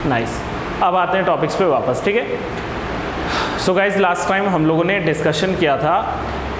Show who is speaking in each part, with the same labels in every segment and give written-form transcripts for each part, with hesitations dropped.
Speaker 1: Nice. अब आते हैं टॉपिक्स पे वापस, ठीक है। सो गाइज लास्ट टाइम हम लोगों ने डिस्कशन किया था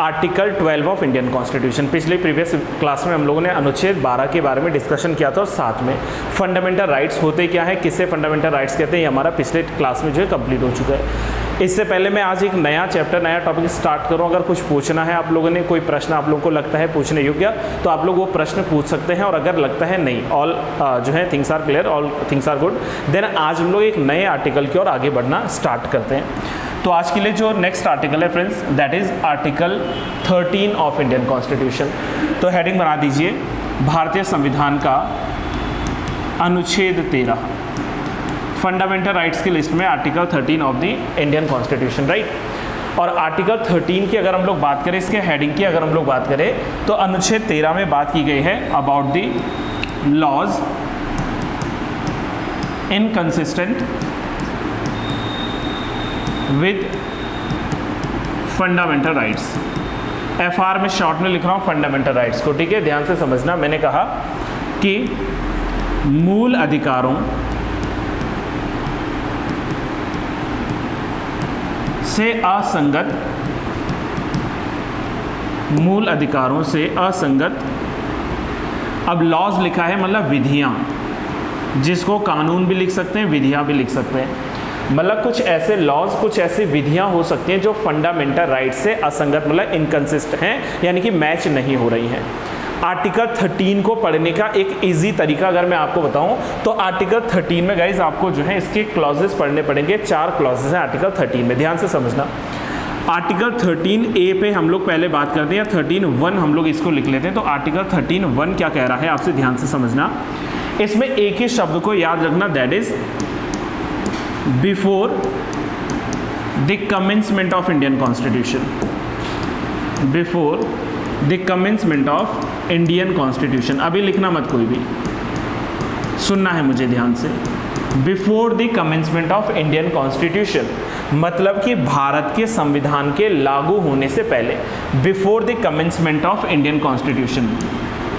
Speaker 1: आर्टिकल 12 ऑफ इंडियन कॉन्स्टिट्यूशन। पिछले प्रीवियस क्लास में हम लोगों ने अनुच्छेद 12 के बारे में डिस्कशन किया था और साथ में फंडामेंटल राइट्स होते क्या है, किससे फंडामेंटल राइट्स कहते हैं, ये हमारा पिछले क्लास में जो है कंप्लीट हो चुका है। इससे पहले मैं आज एक नया चैप्टर, नया टॉपिक स्टार्ट करूँ। अगर कुछ पूछना है आप लोगों ने, कोई प्रश्न आप लोगों को लगता है पूछने योग्य, तो आप लोग वो प्रश्न पूछ सकते हैं। और अगर लगता है नहीं, ऑल जो है things are clear, all things are good, then आज हम लोग एक नए आर्टिकल की ओर आगे बढ़ना स्टार्ट करते हैं। तो आज के लिए जो नेक्स्ट आर्टिकल है friends, that is article 13 of Indian constitution. तो हेडिंग बना दीजिए, भारतीय संविधान का अनुच्छेद 13, फंडामेंटल राइट्स की लिस्ट में article 13 of the Indian constitution, right. और आर्टिकल 13 की अगर हम लोग बात करें, इसके हेडिंग की अगर हम लोग बात करें, तो अनुच्छेद 13 में बात की गई है about the laws inconsistent with fundamental rights. FR में शॉर्ट में लिख रहा हूँ फंडामेंटल राइट्स को, ठीक है, ध्यान से समझना। मैंने कहा कि मूल अधिकारों से असंगत, मूल अधिकारों से असंगत, अब लॉज लिखा है मतलब विधियां, जिसको कानून भी लिख सकते हैं, विधियां भी लिख सकते हैं। मतलब कुछ ऐसे लॉज, कुछ ऐसी विधियां हो सकती हैं जो फंडामेंटल राइट से असंगत, मतलब इनकंसिस्टेंट हैं, यानी कि मैच नहीं हो रही हैं। आर्टिकल 13 को पढ़ने का एक इजी तरीका अगर मैं आपको बताऊं, तो आर्टिकल 13 में गाइज आपको जो है इसके क्लॉजेस पढ़ने पड़ेंगे। 4 क्लॉजेस हैं आर्टिकल 13 में, ध्यान से समझना। आर्टिकल 13A पे हम लोग पहले बात करते हैं, 13(1) हम लोग इसको लिख लेते हैं। तो आर्टिकल 13(1) क्या कह रहा है आपसे ध्यान से समझना। इसमें एक ही शब्द को याद रखना, that is before the commencement of Indian constitution, before the commencement of Indian constitution. अभी लिखना मत कोई भी, सुनना है मुझे ध्यान से। Before the commencement of Indian constitution मतलब कि भारत के संविधान के लागू होने से पहले, before the commencement of Indian constitution,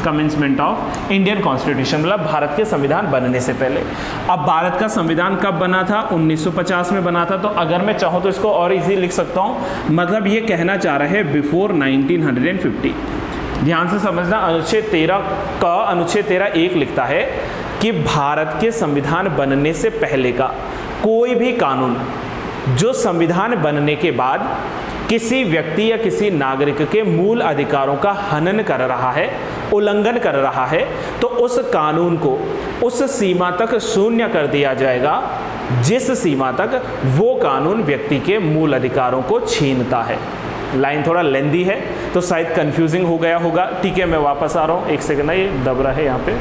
Speaker 1: commencement of Indian constitution मतलब भारत के संविधान बनने से पहले। अब भारत का संविधान कब बना था? 1950 में बना था। तो अगर मैं चाहूँ तो इसको और इजी लिख सकता हूँ, मतलब ये कहना चाह रहा है बिफोर 1950। ध्यान से समझना, अनुच्छेद 13 का अनुच्छेद 13(1) लिखता है कि भारत के संविधान बनने से पहले का कोई भी कानून जो संविधान बनने के बाद किसी व्यक्ति या किसी नागरिक के मूल अधिकारों का हनन कर रहा है, उल्लंघन कर रहा है, तो उस कानून को उस सीमा तक शून्य कर दिया जाएगा जिस सीमा तक वो कानून व्यक्ति के मूल अधिकारों को छीनता है। लाइन थोड़ा लेंदी है तो शायद कंफ्यूजिंग हो गया होगा, ठीक है। मैं वापस आ रहा हूँ, एक सेकंड, ये दब रहा है यहाँ पे,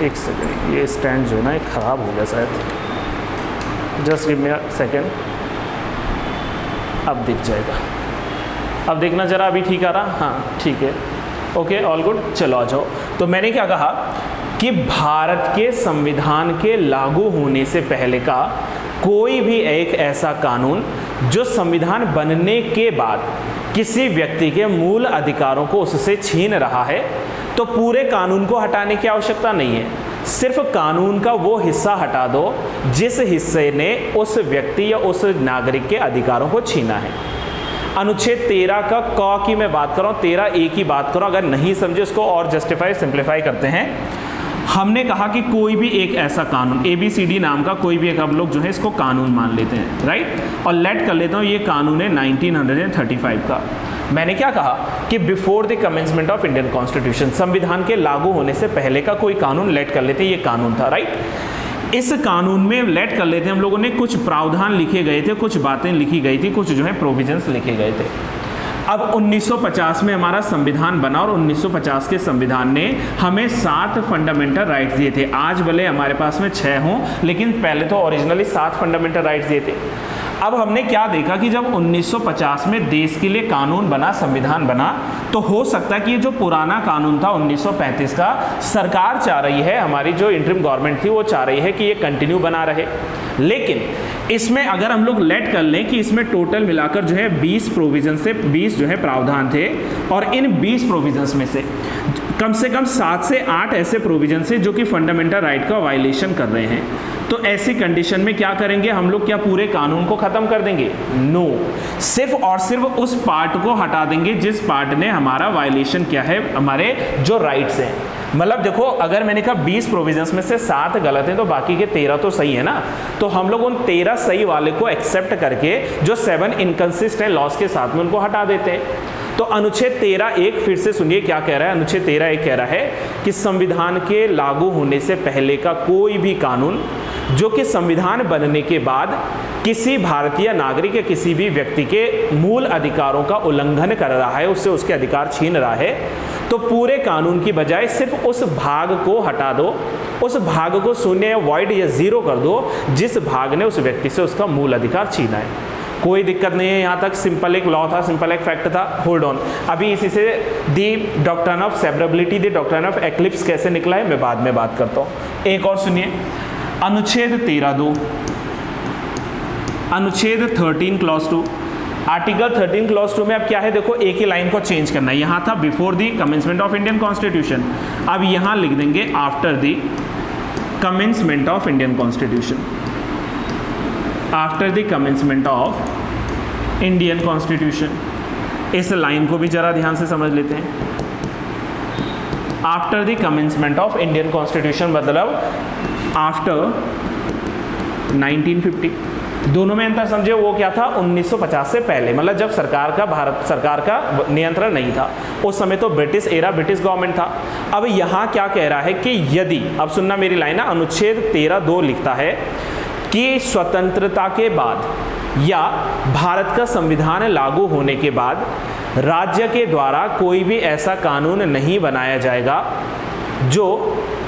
Speaker 1: एक सेकंड, ये स्टैंड जो है ना ये खराब हो गया शायद, just give me a second, अब दिख जाएगा। अब देखना जरा, अभी ठीक आ रहा? हाँ ठीक है, ओके, ऑल गुड। चलो आ जाओ। तो मैंने क्या कहा कि भारत के संविधान के लागू होने से पहले का कोई भी एक ऐसा कानून जो संविधान बनने के बाद किसी व्यक्ति के मूल अधिकारों को उससे छीन रहा है, तो पूरे कानून को हटाने की आवश्यकता नहीं है, सिर्फ कानून का वो हिस्सा हटा दो जिस हिस्से ने उस व्यक्ति या उस नागरिक के अधिकारों को छीना है। अनुच्छेद 13 का क की मैं बात कर रहा हूँ, 13(a) की बात करो। अगर नहीं समझे उसको और जस्टिफाई, सिंप्लीफाई करते हैं। हमने कहा कि कोई भी एक ऐसा कानून, ABCD नाम का कोई भी एक, हम लोग जो है इसको कानून मान लेते हैं, राइट, और लेट कर लेता हूँ ये कानून है 1935 का। मैंने क्या कहा कि before the commencement of Indian constitution, संविधान के लागू होने से पहले का कोई कानून लेट कर लेते हैं, ये कानून था, राइट। इस कानून में लेट कर लेते हैं हम लोगों ने, कुछ प्रावधान लिखे गए थे, कुछ बातें लिखी गई थी, कुछ जो है प्रोविजंस लिखे गए थे। अब 1950 में हमारा संविधान बना और 1950 के संविधान ने हमें 7 फंडामेंटल राइट्स दिए थे। आज भले हमारे पास में 6 हों, लेकिन पहले तो ओरिजिनली 7 फंडामेंटल राइट्स दिए थे। अब हमने क्या देखा कि जब 1950 में देश के लिए कानून बना, संविधान बना, तो हो सकता है कि ये जो पुराना कानून था 1935 का, सरकार चाह रही है, हमारी जो इंटरिम गवर्नमेंट थी वो चाह रही है कि ये कंटिन्यू बना रहे। लेकिन इसमें अगर हम लोग लेट कर लें कि इसमें टोटल मिलाकर जो है 20 प्रोविजन से 20 जो है प्रावधान थे, और इन 20 प्रोविजंस में से कम से कम 7 से 8 ऐसे प्रोविजन से जो कि फंडामेंटल राइट का वायलेशन कर रहे हैं, तो ऐसी कंडीशन में क्या करेंगे हम लोग, क्या पूरे कानून को खत्म कर देंगे? नो, सिर्फ और सिर्फ उस पार्ट को हटा देंगे जिस पार्ट ने हमारा वायलेशन किया है, हमारे जो राइट्स हैं। मतलब देखो, अगर मैंने कहा 20 प्रोविजंस में से 7 गलत हैं तो बाकी के 13 तो सही है ना, तो हम लोग उन 13 सही वाले को एक्सेप्ट करके जो 7 इनकंसिस्टेंट लॉस के साथ में उनको हटा देते हैं। तो अनुच्छेद 13(1) फिर से सुनिए क्या कह रहा है। अनुच्छेद 13(1) कह रहा है कि संविधान के लागू होने से पहले का कोई भी कानून जो कि संविधान बनने के बाद किसी भारतीय नागरिक या किसी भी व्यक्ति के मूल अधिकारों का उल्लंघन कर रहा है, उससे उसके अधिकार छीन रहा है, तो पूरे कानून की बजाय सिर्फ उस भाग को हटा दो, उस भाग को शून्य या वॉइड या जीरो कर दो जिस भाग ने उस व्यक्ति से उसका मूल अधिकार छीना है। कोई दिक्कत नहीं है, यहाँ तक सिंपल एक लॉ था, सिंपल एक फैक्ट था। होल्ड ऑन, अभी इसी से the doctrine of severability, the doctrine of eclipse कैसे निकला है मैं बाद में बात करता हूँ। एक और सुनिए, अनुच्छेद 13(2), अनुच्छेद 13 क्लॉज 2, आर्टिकल 13 क्लॉज 2 में अब क्या है, देखो एक ही लाइन को चेंज करना है। यहाँ था before the commencement of Indian constitution, अब यहाँ लिख देंगे after the commencement of Indian constitution, after the commencement of Indian constitution. इस लाइन को भी जरा ध्यान से समझ लेते हैं। After the commencement of Indian constitution मतलब आफ्टर 1950। दोनों में अंतर समझे, वो क्या था 1950 से पहले, मतलब जब सरकार का, भारत सरकार का नियंत्रण नहीं था, उस समय तो ब्रिटिश एरा, ब्रिटिश गवर्नमेंट था। अब यहाँ क्या कह रहा है कि यदि, अब सुनना मेरी लाइन ना, अनुच्छेद 13(2) लिखता है कि स्वतंत्रता के बाद या भारत का संविधान लागू होने के बाद राज्य के द्वारा कोई भी ऐसा कानून नहीं बनाया जाएगा जो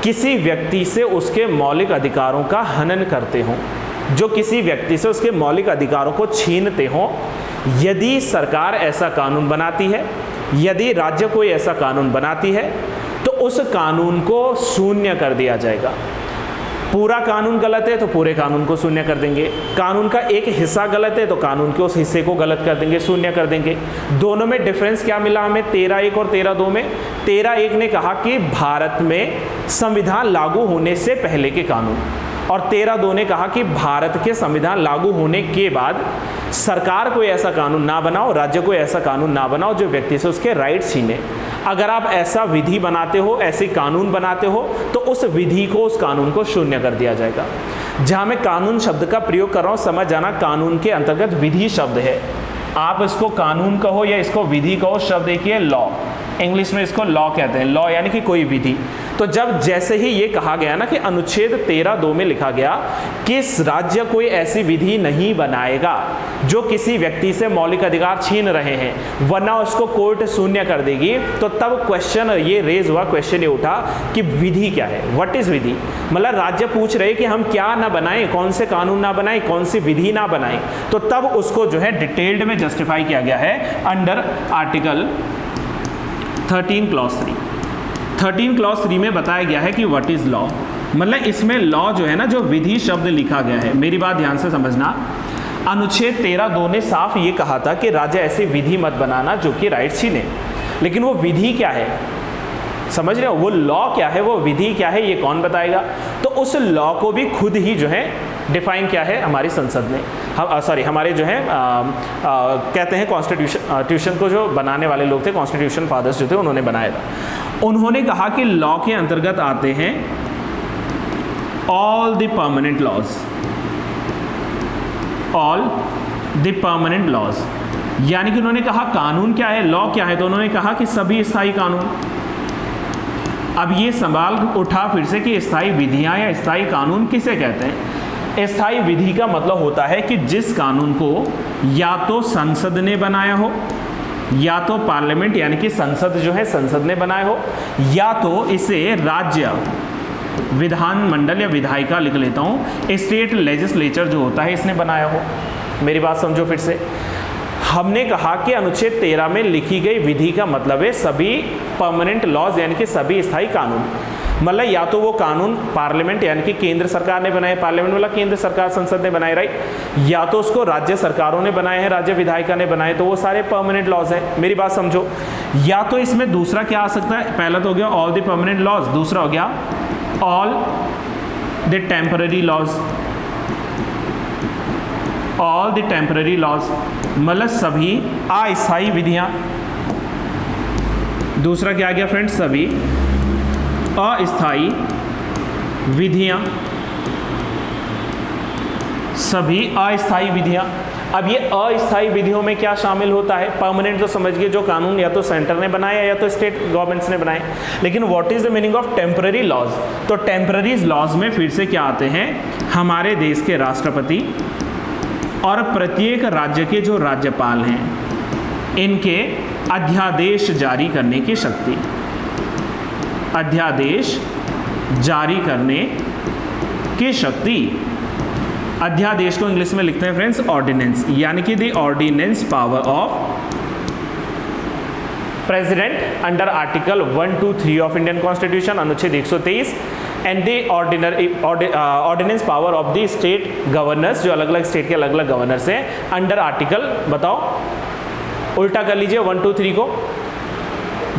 Speaker 1: किसी व्यक्ति से उसके मौलिक अधिकारों का हनन करते हों, जो किसी व्यक्ति से उसके मौलिक अधिकारों को छीनते हों। यदि सरकार ऐसा कानून बनाती है, यदि राज्य कोई ऐसा कानून बनाती है, तो उस कानून को शून्य कर दिया जाएगा। पूरा कानून गलत है तो पूरे कानून को शून्य कर देंगे, कानून का एक हिस्सा गलत है तो कानून के उस हिस्से को गलत कर देंगे, शून्य कर देंगे। दोनों में डिफरेंस क्या मिला हमें 13(1) और 13(2) में? 13(1) ने कहा कि भारत में संविधान लागू होने से पहले के कानून, और 13(2) ने कहा कि भारत के संविधान लागू होने के बाद सरकार कोई ऐसा कानून ना बनाओ, राज्य कोई ऐसा कानून ना बनाओ जो व्यक्ति से उसके राइट छीने। अगर आप ऐसा विधि बनाते हो, ऐसे कानून बनाते हो, तो उस विधि को, उस कानून को शून्य कर दिया जाएगा। जहां मैं कानून शब्द का प्रयोग कर रहा हूं, समझ जाना कानून के अंतर्गत विधि शब्द है। आप इसको कानून कहो या इसको विधि कहो, शब्द एक ही है लॉ, इंग्लिश में इसको लॉ कहते हैं, लॉ यानी कि कोई विधि। तो जब जैसे ही ये कहा गया ना कि अनुच्छेद 13(2) में लिखा गया कि राज्य कोई ऐसी विधि नहीं बनाएगा जो किसी व्यक्ति से मौलिक अधिकार छीन रहे हैं, वरना उसको कोर्ट शून्य कर देगी, तो तब क्वेश्चन ये रेज हुआ, क्वेश्चन ये उठा कि विधि क्या है, व्हाट इज विधि। मतलब राज्य पूछ रहे कि हम क्या ना बनाएं, कौन से कानून ना बनाएं, कौन सी विधि ना बनाएं, तो तब उसको जो है डिटेल्ड में जस्टिफाई किया गया है अंडर आर्टिकल 13 क्लॉज 3। 13 क्लॉज 3 में बताया गया है कि व्हाट इज लॉ। मतलब इसमें लॉ जो है ना, जो विधि शब्द लिखा गया है, मेरी बात ध्यान से समझना, अनुच्छेद 13(2) ने साफ ये कहा था कि राज्य ऐसी विधि मत बनाना जो कि राइट छीने। लेकिन वो विधि क्या है, समझ रहे हो, वो लॉ क्या है, वो विधि क्या है, ये कौन बताएगा। तो उस लॉ को भी खुद ही जो है डिफाइन किया है हमारी संसद ने, हमारे जो है कहते हैं कॉन्स्टिट्यूशन को जो बनाने वाले लोग थे, कॉन्स्टिट्यूशन फादर्स जो थे, उन्होंने बनाया था। उन्होंने कहा कि लॉ के अंतर्गत आते हैं all the permanent laws, all the permanent laws, यानी कि उन्होंने कहा कानून क्या है, लॉ क्या है, तो उन्होंने कहा कि सभी स्थायी कानून। अब ये सवाल उठा फिर से कि स्थायी विधियां या स्थायी कानून किसे कहते हैं। स्थायी विधि का मतलब होता है कि जिस कानून को या तो संसद ने बनाया हो, या तो पार्लियामेंट यानी कि संसद जो है संसद ने बनाया हो, या तो इसे राज्य विधानमंडल या विधायिका लिख लेता हूँ, स्टेट लेजिस्लेचर जो होता है इसने बनाया हो। मेरी बात समझो फिर से, हमने कहा कि अनुच्छेद 13 में लिखी गई विधि का मतलब है सभी परमानेंट लॉज यानी कि सभी स्थायी कानून। मतलब या तो वो कानून पार्लियामेंट यानी कि केंद्र सरकार ने बनाए, पार्लियामेंट वाला केंद्र सरकार संसद ने बनाए, राइट, या तो उसको राज्य सरकारों ने बनाए हैं, राज्य विधायिका ने बनाए, तो वो सारे परमानेंट लॉज हैं। मेरी बात समझो, या तो इसमें दूसरा क्या आ सकता है, पहला तो हो गया ऑल द परमानेंट लॉज, दूसरा हो गया all the temporary laws, all the temporary laws मतलब सभी अस्थायी विधियां। दूसरा क्या आ गया फ्रेंड्स, सभी अस्थायी विधियां, सभी अस्थायी विधियां। अब ये अस्थायी विधियों में क्या शामिल होता है, परमानेंट तो समझ गए, जो कानून या तो सेंटर ने बनाया या तो स्टेट गवर्नमेंट्स ने बनाए, लेकिन what is the meaning of temporary laws, तो टेम्पररी लॉज में फिर से क्या आते हैं, हमारे देश के राष्ट्रपति और प्रत्येक राज्य के जो राज्यपाल हैं, इनके अध्यादेश जारी करने की शक्ति, अध्यादेश जारी करने की शक्ति। अध्यादेश को इंग्लिश में लिखते हैं फ्रेंड्स ऑर्डिनेंस, यानी कि the ordinance power of president under article 1, 2, 3 of Indian constitution, अनुच्छेद 123, and the ordinance power of the state governors, जो अलग अलग स्टेट के अलग अलग गवर्नर्स हैं, अंडर आर्टिकल, बताओ उल्टा कर लीजिए 1, 2, 3 को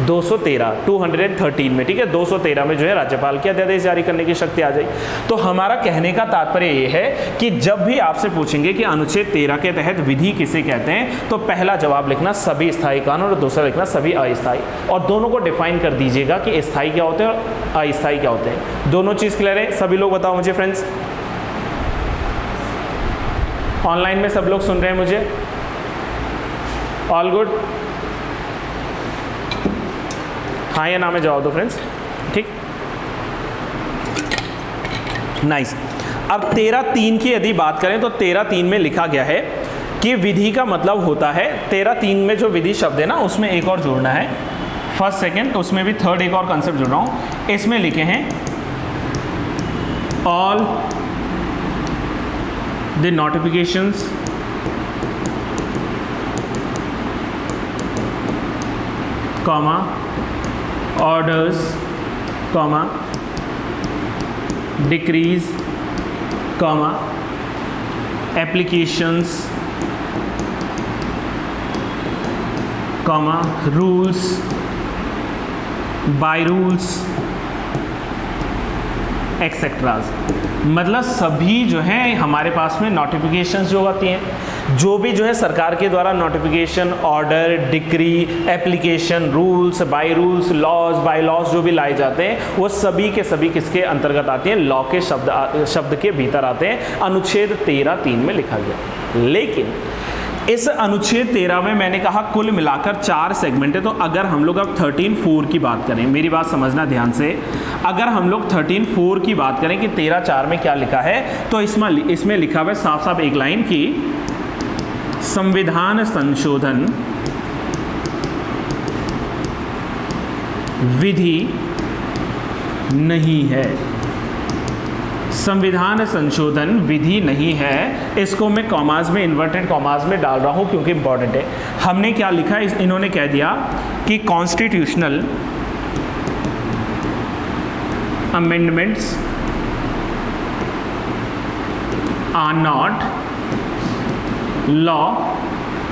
Speaker 1: 213 में, ठीक है, 213 में जो है राज्यपाल के अध्यादेश जारी करने की शक्ति आ जाएगी। तो हमारा कहने का तात्पर्य ये है कि जब भी आपसे पूछेंगे कि अनुच्छेद 13 के तहत विधि किसे कहते हैं, तो पहला जवाब लिखना सभी स्थायी कानून और दूसरा लिखना सभी अस्थायी, और दोनों को डिफाइन कर दीजिएगा कि स्थायी क्या होते हैं और अस्थायी क्या होते हैं। दोनों चीज़ क्लियर है, सभी लोग बताओ मुझे फ्रेंड्स, ऑनलाइन में सब लोग सुन रहे हैं मुझे, ऑल गुड, हाँ या ना में जवाब दो फ्रेंड्स, ठीक, नाइस। अब 13(3) की यदि बात करें तो 13(3) में लिखा गया है कि विधि का मतलब होता है, 13(3) में जो विधि शब्द है ना, उसमें एक और जोड़ना है, फर्स्ट सेकंड, उसमें भी थर्ड एक और कंसेप्ट जोड़ रहा हूं, इसमें लिखे हैं all the notifications comma orders, comma, decrees, comma, applications, comma, rules, by rules, etcetera. मतलब सभी जो है हमारे पास में नोटिफिकेशंस जो आती हैं, जो भी जो है सरकार के द्वारा notification, order, decree, application, rules, by rules, laws, by laws जो भी लाए जाते हैं, वो सभी के सभी किसके अंतर्गत आते हैं, लॉ के शब्द के भीतर आते हैं। अनुच्छेद 13(3) में लिखा गया। लेकिन इस अनुच्छेद 13 में मैंने कहा कुल मिलाकर 4 सेगमेंट है। तो अगर हम लोग अब 13(4) की बात करें, मेरी बात समझना ध्यान से, अगर हम लोग 13(4) की बात करें कि 13(4) में क्या लिखा है, तो इसमें लिखा हुआ है साफ साफ एक लाइन की संविधान संशोधन विधि नहीं है। संविधान संशोधन विधि नहीं है, इसको मैं कॉमास में, इन्वर्टेड कॉमास में डाल रहा हूं क्योंकि इंपॉर्टेंट है। हमने क्या लिखा है, इन्होंने कह दिया कि constitutional amendments are not law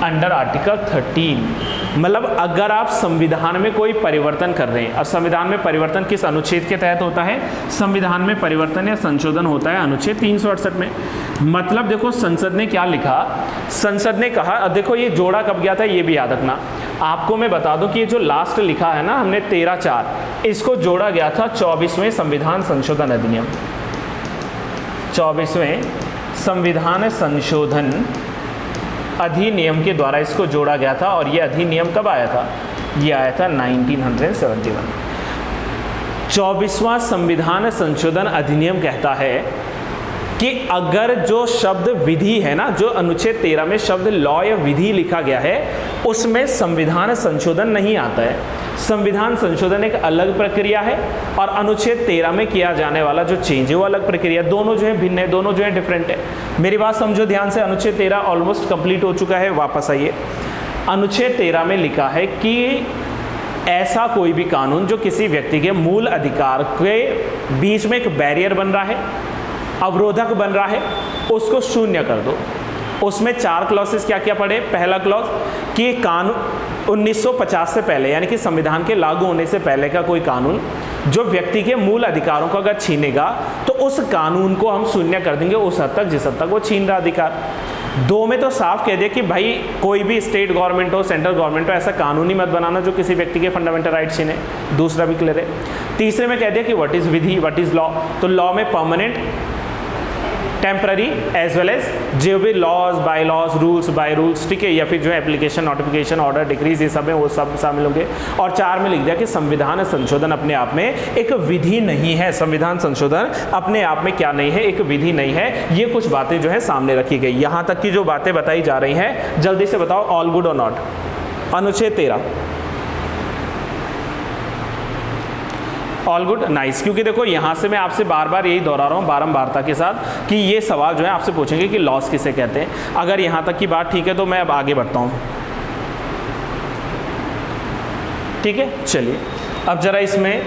Speaker 1: under article 13। मतलब अगर आप संविधान में कोई परिवर्तन कर रहे हैं, और संविधान में परिवर्तन किस अनुच्छेद के तहत होता है, संविधान में परिवर्तन या संशोधन होता है अनुच्छेद 368 में। मतलब देखो संसद ने क्या लिखा, संसद ने कहा, अब देखो ये जोड़ा कब गया था ये भी याद रखना। आपको मैं बता दूं कि ये जो लास्ट लिखा है ना हमने 13(4), इसको जोड़ा गया था 24वें संविधान संशोधन अधिनियम, 24वें संविधान संशोधन अधिनियम के द्वारा इसको जोड़ा गया था। और ये अधिनियम कब आया था, ये आया था 1971। 24वां संविधान संशोधन अधिनियम कहता है कि अगर जो शब्द विधि है ना, जो अनुच्छेद 13 में शब्द लॉ या विधि लिखा गया है, उसमें संविधान संशोधन नहीं आता है। संविधान संशोधन एक अलग प्रक्रिया है और अनुच्छेद 13 में किया जाने वाला जो चेंज है वो अलग प्रक्रिया, दोनों जो है भिन्न है, दोनों जो है डिफरेंट है। मेरी बात समझो ध्यान से, अनुच्छेद 13 ऑलमोस्ट कंप्लीट हो चुका है, वापस आइए। अनुच्छेद 13 में लिखा है कि ऐसा कोई भी कानून जो किसी व्यक्ति के मूल अधिकार के बीच में एक बैरियर बन रहा है, अवरोधक बन रहा है, उसको शून्य कर दो। उसमें 4 क्लॉसेस क्या क्या पढ़े। पहला क्लॉज कि कानून 1950 से पहले यानी कि संविधान के लागू होने से पहले का कोई कानून जो व्यक्ति के मूल अधिकारों को अगर छीनेगा तो उस कानून को हम शून्य कर देंगे उस हद तक जिस हद तक वो छीन रहा अधिकार। 2 में तो साफ कह दिया कि भाई कोई भी स्टेट गवर्नमेंट हो, सेंट्रल गवर्नमेंट हो, ऐसा कानूनी मत बनाना जो किसी व्यक्ति के फंडामेंटल राइट छीने। दूसरा भी क्लियर है। तीसरे में कह दिया कि व्हाट इज विधि, व्हाट इज लॉ। तो लॉ में permanent, temporary as well as जो भी laws, by laws, rules, by rules, ठीक है, या फिर जो है एप्लीकेशन, नोटिफिकेशन, ऑर्डर, डिक्रीज, ये सब है वो सब शामिल होंगे। और 4 में लिख दिया कि संविधान संशोधन अपने आप में एक विधि नहीं है। संविधान संशोधन अपने आप में क्या नहीं है, एक विधि नहीं है। ये कुछ बातें जो है सामने रखी गई। यहाँ तक की जो बातें बताई जा रही हैं जल्दी से बताओ, ऑल गुड और नॉट। अनुच्छेद 13 ऑल गुड, नाइस। क्योंकि देखो यहाँ से मैं आपसे बार बार यही दोहरा रहा हूँ बारंबारता के साथ कि ये सवाल जो है आपसे पूछेंगे कि लॉस किसे कहते हैं। अगर यहाँ तक की बात ठीक है तो मैं अब आगे बढ़ता हूँ। ठीक है, चलिए अब जरा इसमें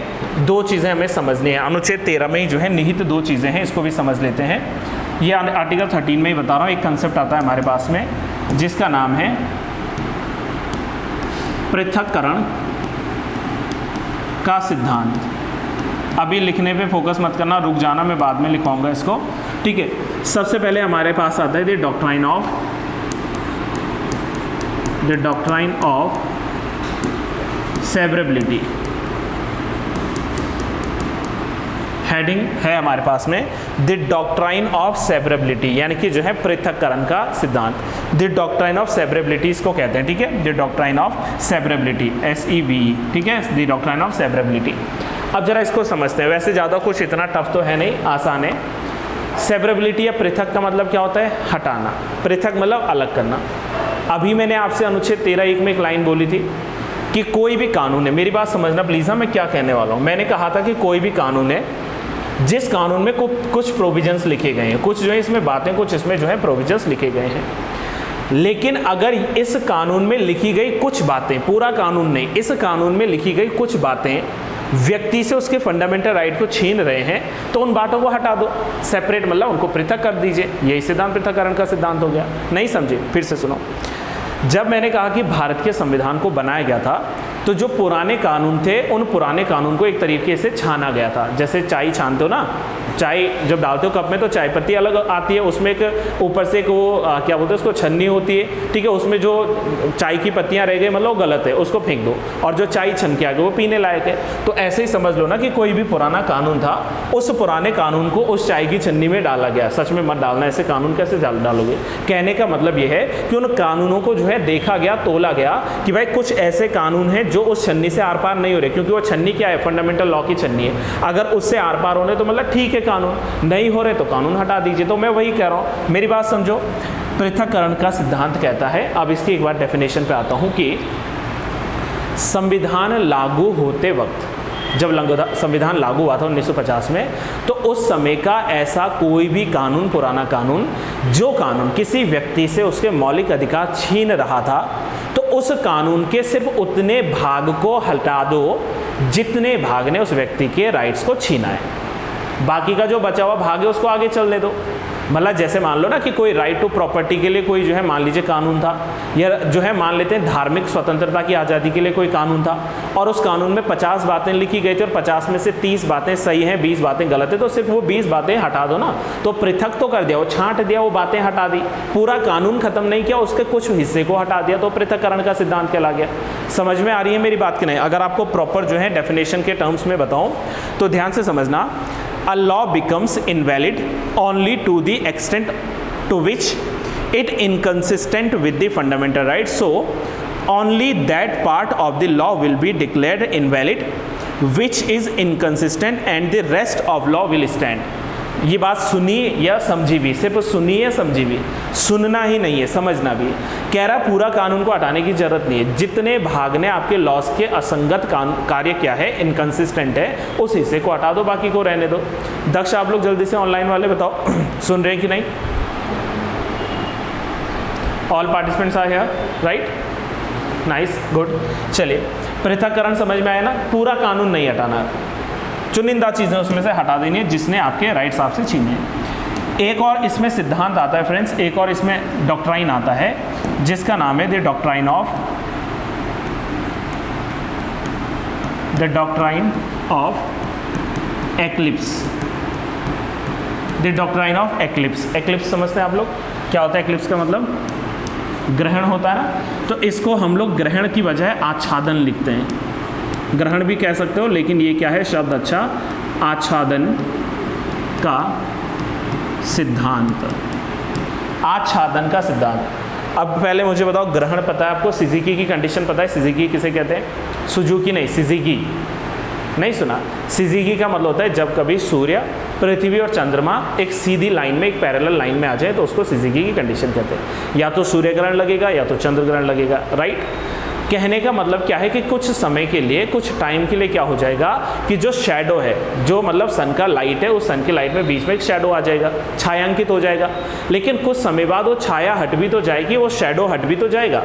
Speaker 1: 2 चीज़ें हमें समझनी है। अनुच्छेद 13 में ही जो है निहित 2 चीज़ें हैं, इसको भी समझ लेते हैं। ये आर्टिकल 13 में ही बता रहा हूँ। एक कंसेप्ट आता है हमारे पास में जिसका नाम है पृथक्करण का सिद्धांत। अभी लिखने पे फोकस मत करना, रुक जाना, मैं बाद में लिखवाऊंगा इसको। ठीक है, सबसे पहले हमारे पास आता है the doctrine of severability. Heading है हमारे पास में द डॉक्ट्राइन ऑफ सेवरेबिलिटी, यानी कि जो है पृथक्करण का सिद्धांत। द डॉक्ट्राइन ऑफ सेवरेबिलिटी इसको कहते हैं। ठीक है, the doctrine of severability, SEVE। ठीक है, द डॉक्ट्राइन ऑफ सेवरेबिलिटी। अब जरा इसको समझते हैं। वैसे ज़्यादा कुछ इतना टफ तो है नहीं, आसान है। सेवरेबिलिटी या पृथक का मतलब क्या होता है? हटाना। पृथक मतलब अलग करना। अभी मैंने आपसे अनुच्छेद 13(1) में एक लाइन बोली थी कि कोई भी कानून है, मेरी बात समझना प्लीज़, हाँ मैं क्या कहने वाला हूँ। मैंने कहा था कि कोई भी कानून है जिस कानून में कुछ प्रोविजंस लिखे गए हैं, कुछ जो है इसमें बातें, कुछ इसमें जो है प्रोविजंस लिखे गए हैं। लेकिन अगर इस कानून में लिखी गई कुछ बातें, पूरा कानून नहीं, इस कानून में लिखी गई कुछ बातें व्यक्ति से उसके फंडामेंटल राइट को छीन रहे हैं तो उन बातों को हटा दो। सेपरेट मतलब उनको पृथक कर दीजिए। यही सिद्धांत पृथक्करण का सिद्धांत हो गया। नहीं समझे? फिर से सुनो। जब मैंने कहा कि भारत के संविधान को बनाया गया था तो जो पुराने कानून थे उन पुराने कानून को एक तरीके से छाना गया था। जैसे चाय छानते हो ना, चाय जब डालते हो कप में तो चाय पत्ती अलग आती है, उसमें एक ऊपर से एक वो क्या बोलते हैं उसको, छन्नी होती है। ठीक है, उसमें जो चाय की पत्तियां रह गई मतलब वो गलत है, उसको फेंक दो, और जो चाय छन के आ गई वो पीने लायक है। तो ऐसे ही समझ लो ना कि कोई भी पुराना कानून था, उस पुराने कानून को उस चाय की छन्नी में डाला गया। सच में मत डालना, ऐसे कानून कैसे डालोगे। कहने का मतलब ये है कि उन कानूनों को जो है देखा गया, तोला गया कि भाई कुछ ऐसे कानून हैं जो उस छन्नी से आर पार नहीं हो रहे, क्योंकि वो छन्नी क्या है, फंडामेंटल लॉ की छन्नी है। अगर उससे आर पार होने तो मतलब ठीक है, कानून नहीं हो रहे तो कानून हटा दीजिए। तो मैं वही कह रहा हूं, मेरी बात समझो। पृथक्करण का सिद्धांत कहता है, अब इसकी एक बार डेफिनेशन पे आता हूं कि संविधान लागू होते वक्त, जब संविधान लागू हुआ था 1950 में, तो उस समय का ऐसा कोई भी कानून, पुराना कानून, जो कानून किसी व्यक्ति से उसके मौलिक अधिकार छीन रहा था, तो उस कानून के सिर्फ उतने भाग को हटा दो जितने भाग ने उस व्यक्ति के राइट्स को छीना है। बाकी का जो बचा हुआ भाग है उसको आगे चलने दो। मतलब जैसे मान लो ना कि कोई राइट टू प्रॉपर्टी के लिए कोई जो है मान लीजिए कानून था, या जो है मान लेते हैं धार्मिक स्वतंत्रता की आज़ादी के लिए कोई कानून था, और उस कानून में 50 बातें लिखी गई थी और 50 में से 30 बातें सही हैं, 20 बातें गलत है, तो सिर्फ वो 20 बातें हटा दो ना। तो पृथक तो कर दिया, वो छांट दिया, वो बातें हटा दी, पूरा कानून खत्म नहीं किया, उसके कुछ हिस्से को हटा दिया, तो पृथक्करण का सिद्धांत कहला गया। समझ में आ रही है मेरी बात कि नहीं? अगर आपको प्रॉपर जो है डेफिनेशन के टर्म्स में बताऊं तो ध्यान से समझना। A law becomes invalid only to the extent to which it inconsistent with the fundamental rights. So, only that part of the law will be declared invalid which is inconsistent and the rest of law will stand. ये बात सुनी या समझी भी, सिर्फ सुनी या समझी भी, सुनना ही नहीं है, समझना भी। कह रहा पूरा कानून को हटाने की जरूरत नहीं है, जितने भाग ने आपके लॉस के असंगत कार्य क्या है, इनकंसिस्टेंट है, उस हिस्से को हटा दो, बाकी को रहने दो। दक्ष आप लोग जल्दी से ऑनलाइन वाले बताओ सुन रहे हैं कि नहीं? All participants are here, right? Nice, good. चलिए पृथक्करण समझ में आया ना, पूरा कानून नहीं हटाना, चुनिंदा चीज़ें उसमें से हटा देनी है जिसने आपके राइट्स आपसे छीने हैं। एक और इसमें सिद्धांत आता है फ्रेंड्स, एक और इसमें डॉक्ट्राइन आता है जिसका नाम है the doctrine of eclipse. The doctrine of eclipse. Eclipse समझते हैं आप लोग, क्या होता है एक्लिप्स का मतलब? ग्रहण होता है ना, तो इसको हम लोग ग्रहण की बजाय आच्छादन लिखते हैं। ग्रहण भी कह सकते हो, लेकिन ये क्या है शब्द अच्छा, आच्छादन का सिद्धांत। आच्छादन का सिद्धांत। अब पहले मुझे बताओ, ग्रहण पता है आपको, सिज़िकी की कंडीशन पता है? सिज़िकी किसे कहते हैं? सुजुकी नहीं, सिज़िकी नहीं सुना? सिज़िकी का मतलब होता है जब कभी सूर्य, पृथ्वी और चंद्रमा एक सीधी लाइन में, एक पैरेलल लाइन में आ जाए तो उसको सिज़िकी की कंडीशन कहते हैं। या तो सूर्य ग्रहण लगेगा या तो चंद्र ग्रहण लगेगा, राइट। कहने का मतलब क्या है कि कुछ समय के लिए, कुछ टाइम के लिए क्या हो जाएगा कि जो शैडो है, जो मतलब सन का लाइट है, उस सन की लाइट में बीच में एक शैडो आ जाएगा, छायांकित हो जाएगा। लेकिन कुछ समय बाद वो छाया हट भी तो जाएगी, वो शैडो हट भी तो जाएगा।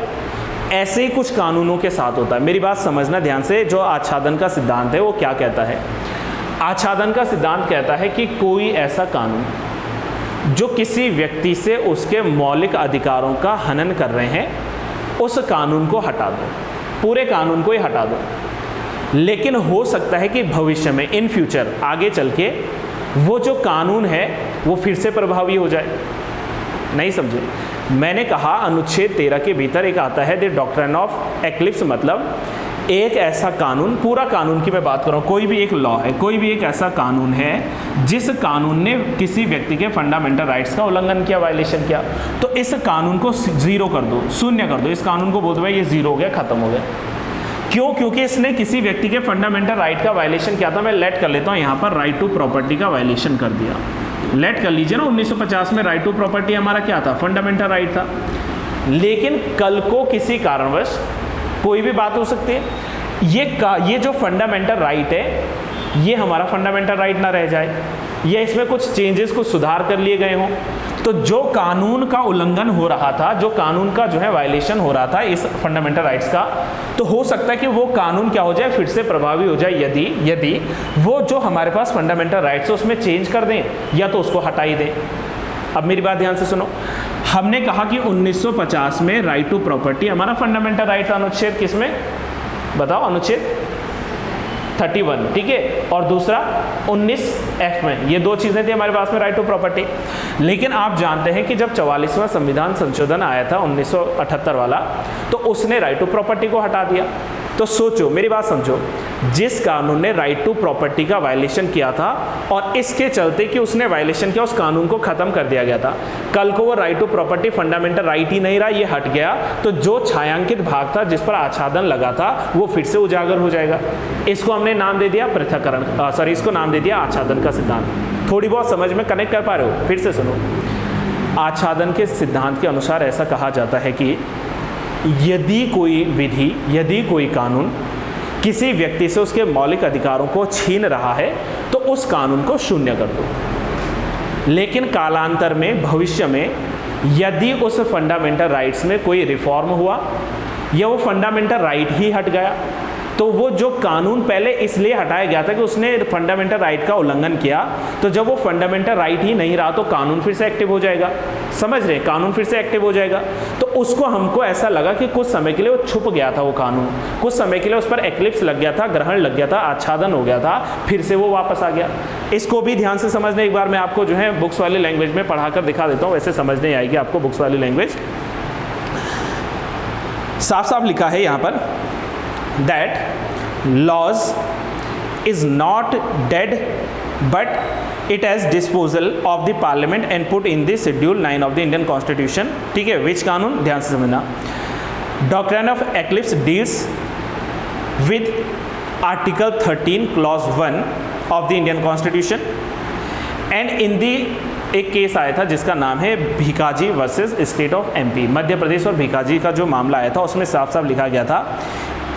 Speaker 1: ऐसे ही कुछ कानूनों के साथ होता है। मेरी बात समझना ध्यान से, जो आच्छादन का सिद्धांत है वो क्या कहता है? आच्छादन का सिद्धांत कहता है कि कोई ऐसा कानून जो किसी व्यक्ति से उसके मौलिक अधिकारों का हनन कर रहे हैं, उस कानून को हटा दो, पूरे कानून को ही हटा दो। लेकिन हो सकता है कि भविष्य में, इन फ्यूचर, आगे चल के वो जो कानून है वो फिर से प्रभावी हो जाए। नहीं समझे? मैंने कहा अनुच्छेद 13 के भीतर एक आता है द डॉक्ट्रिन ऑफ एक्लिप्स, मतलब एक ऐसा कानून, पूरा कानून की मैं बात कर रहा हूँ, कोई भी एक लॉ है, कोई भी एक ऐसा कानून है जिस कानून ने किसी व्यक्ति के फंडामेंटल राइट्स का उल्लंघन किया, वायलेशन किया, तो इस कानून को जीरो कर दो, शून्य कर दो। इस कानून को बोल दो भाई ये जीरो हो गया, खत्म हो गया। क्यों? क्योंकि इसने किसी व्यक्ति के फंडामेंटल राइट का वायलेशन किया था। मैं लेट कर लेता हूँ यहाँ पर, राइट टू प्रॉपर्टी का वायलेशन कर दिया। लेट कर लीजिए ना, 1950 में राइट टू प्रॉपर्टी हमारा क्या था? फंडामेंटल राइट था। लेकिन कल को किसी कारणवश, कोई भी बात हो सकती है, ये जो फंडामेंटल राइट है ये हमारा फंडामेंटल राइट ना रह जाए, या इसमें कुछ चेंजेस, कुछ सुधार कर लिए गए हों, तो जो कानून का उल्लंघन हो रहा था, जो कानून का जो है वायलेशन हो रहा था इस फंडामेंटल राइट्स का, तो हो सकता है कि वो कानून क्या हो जाए, फिर से प्रभावी हो जाए यदि वो जो हमारे पास फंडामेंटल राइट्स है उसमें चेंज कर दें या तो उसको हटा ही दें। अब मेरी बात ध्यान से सुनो, हमने कहा कि 1950 में राइट टू प्रॉपर्टी हमारा फंडामेंटल राइट था। अनुच्छेद किसमें बताओ? अनुच्छेद 31, ठीक है, और दूसरा 19F में। ये दो चीज़ें थी हमारे पास में राइट टू प्रॉपर्टी। लेकिन आप जानते हैं कि जब 44वां संविधान संशोधन आया था 1978 वाला, तो उसने राइट टू प्रॉपर्टी को हटा दिया। तो सोचो, मेरी बात समझो, जिस कानून ने राइट टू प्रॉपर्टी का वायलेशन किया था और इसके चलते कि उसने वायलेशन किया, उस कानून को खत्म कर दिया गया था। कल को वो right to property fundamental right ही नहीं रहा, ये हट गया, तो जो छायांकित भाग था जिस पर आच्छादन लगा था वो फिर से उजागर हो जाएगा। इसको हमने नाम दे दिया पृथक्करण, सॉरी, इसको नाम दे दिया आच्छादन का सिद्धांत। थोड़ी बहुत समझ में कनेक्ट कर पा रहे हो? फिर से सुनो, आच्छादन के सिद्धांत के अनुसार ऐसा कहा जाता है कि यदि कोई विधि, यदि कोई कानून किसी व्यक्ति से उसके मौलिक अधिकारों को छीन रहा है तो उस कानून को शून्य कर दो। लेकिन कालांतर में, भविष्य में, यदि उस फंडामेंटल राइट्स में कोई रिफॉर्म हुआ या वो फंडामेंटल राइट ही हट गया, तो वो जो कानून पहले इसलिए हटाया गया था कि उसने फंडामेंटल राइट का उल्लंघन किया, तो जब वो फंडामेंटल राइट ही नहीं रहा तो कानून फिर से एक्टिव हो जाएगा। समझ रहे? कानून फिर से एक्टिव हो जाएगा। तो उसको, हमको ऐसा लगा कि कुछ समय के लिए वो छुप गया था वो कानून, कुछ समय के लिए उस पर एक्लिप्स लग गया था, ग्रहण लग गया था, आच्छादन हो गया था, फिर से वो वापस आ गया। इसको भी ध्यान से समझने, एक बार मैं आपको जो है बुक्स वाली लैंग्वेज में पढ़ाकर दिखा देता हूँ, वैसे समझ नहीं आएगी आपको बुक्स वाली लैंग्वेज। साफ साफ लिखा है यहाँ पर, that laws is not dead but it has disposal of the parliament and put in the schedule 9 of the Indian constitution। ठीक है, which कानून? ध्यान से समझना। doctrine of eclipse deals with article 13 clause 1 of the Indian constitution and in the, एक case आया था जिसका नाम है Bhikaji versus state of MP, Madhya Pradesh और भिकाजी का जो मामला आया था उसमें साफ साफ लिखा गया था,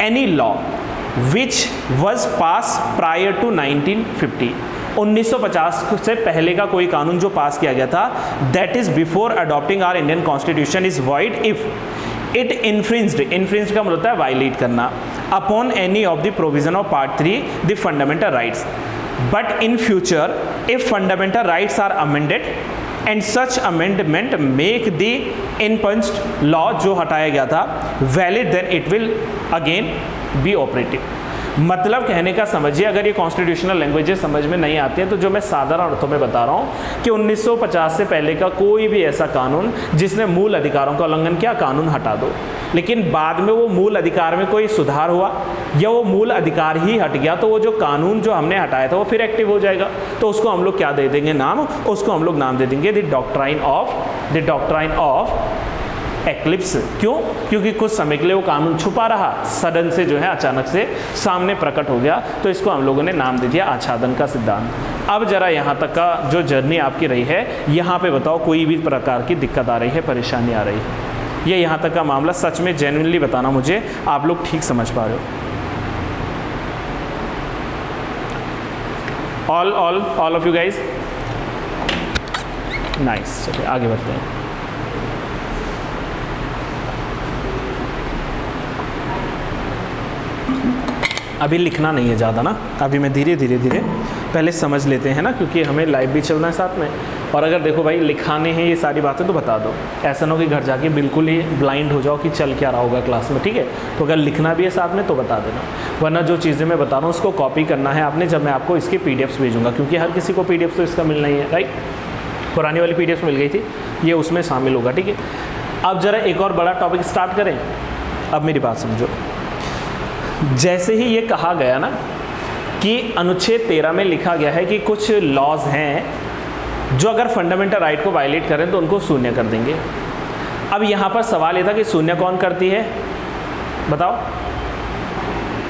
Speaker 1: any law which was passed prior to 1950, 1950 से पहले का कोई कानून जो पास किया गया था, that is before adopting our Indian constitution is void if it infringed, infringed का मतलब होता है वायलेट करना, upon any of the provision of part 3 the fundamental rights, but in future if fundamental rights are amended and such amendment make the impunged law जो हटाया गया था valid, then it will again be operative। मतलब कहने का समझिए, अगर ये कॉन्स्टिट्यूशनल लैंग्वेजेस समझ में नहीं आती हैं तो जो मैं साधारण अर्थों में बता रहा हूँ कि 1950 से पहले का कोई भी ऐसा कानून जिसने मूल अधिकारों का उल्लंघन किया, कानून हटा दो। लेकिन बाद में वो मूल अधिकार में कोई सुधार हुआ या वो मूल अधिकार ही हट गया तो वो जो कानून जो हमने हटाया था वो फिर एक्टिव हो जाएगा। तो उसको हम लोग क्या दे देंगे नाम, उसको हम लोग नाम दे देंगे द डॉक्ट्राइन ऑफ एक्लिप्स। क्यों? क्योंकि कुछ समय के लिए वो कानून छुपा रहा, सडन से जो है अचानक से सामने प्रकट हो गया, तो इसको हम लोगों ने नाम दे दिया आच्छादन का सिद्धांत। अब जरा यहाँ तक का जो जर्नी आपकी रही है, यहाँ पे बताओ कोई भी प्रकार की दिक्कत आ रही है, परेशानी आ रही है? ये यहाँ तक का मामला सच में जेन्युइनली बताना मुझे, आप लोग ठीक समझ पा रहे हो? All of you guys, nice. चलिए आगे बढ़ते हैं। अभी लिखना नहीं है ज़्यादा ना, अभी मैं धीरे धीरे पहले समझ लेते हैं ना, क्योंकि हमें लाइव भी चलना है साथ में। और अगर देखो भाई लिखाने हैं ये सारी बातें तो बता दो, ऐसा ना हो कि घर जाके बिल्कुल ही ब्लाइंड हो जाओ कि चल क्या रहा होगा क्लास में, ठीक है? तो अगर लिखना भी है साथ में तो बता देना, वरना जो चीज़ें मैं बता रहा हूँ उसको कॉपी करना है आपने जब मैं आपको इसके PDFs भेजूँगा, क्योंकि हर किसी को PDF तो इसका मिलना ही है, राइट? पुरानी वाली PDF मिल गई थी, ये उसमें शामिल होगा, ठीक है? अब ज़रा एक और बड़ा टॉपिक स्टार्ट करें। अब मेरी बात समझो, जैसे ही ये कहा गया ना कि अनुच्छेद 13 में लिखा गया है कि कुछ लॉज हैं जो अगर फंडामेंटल राइट को वायलेट करें तो उनको शून्य कर देंगे। अब यहाँ पर सवाल ये था कि शून्य कौन करती है, बताओ?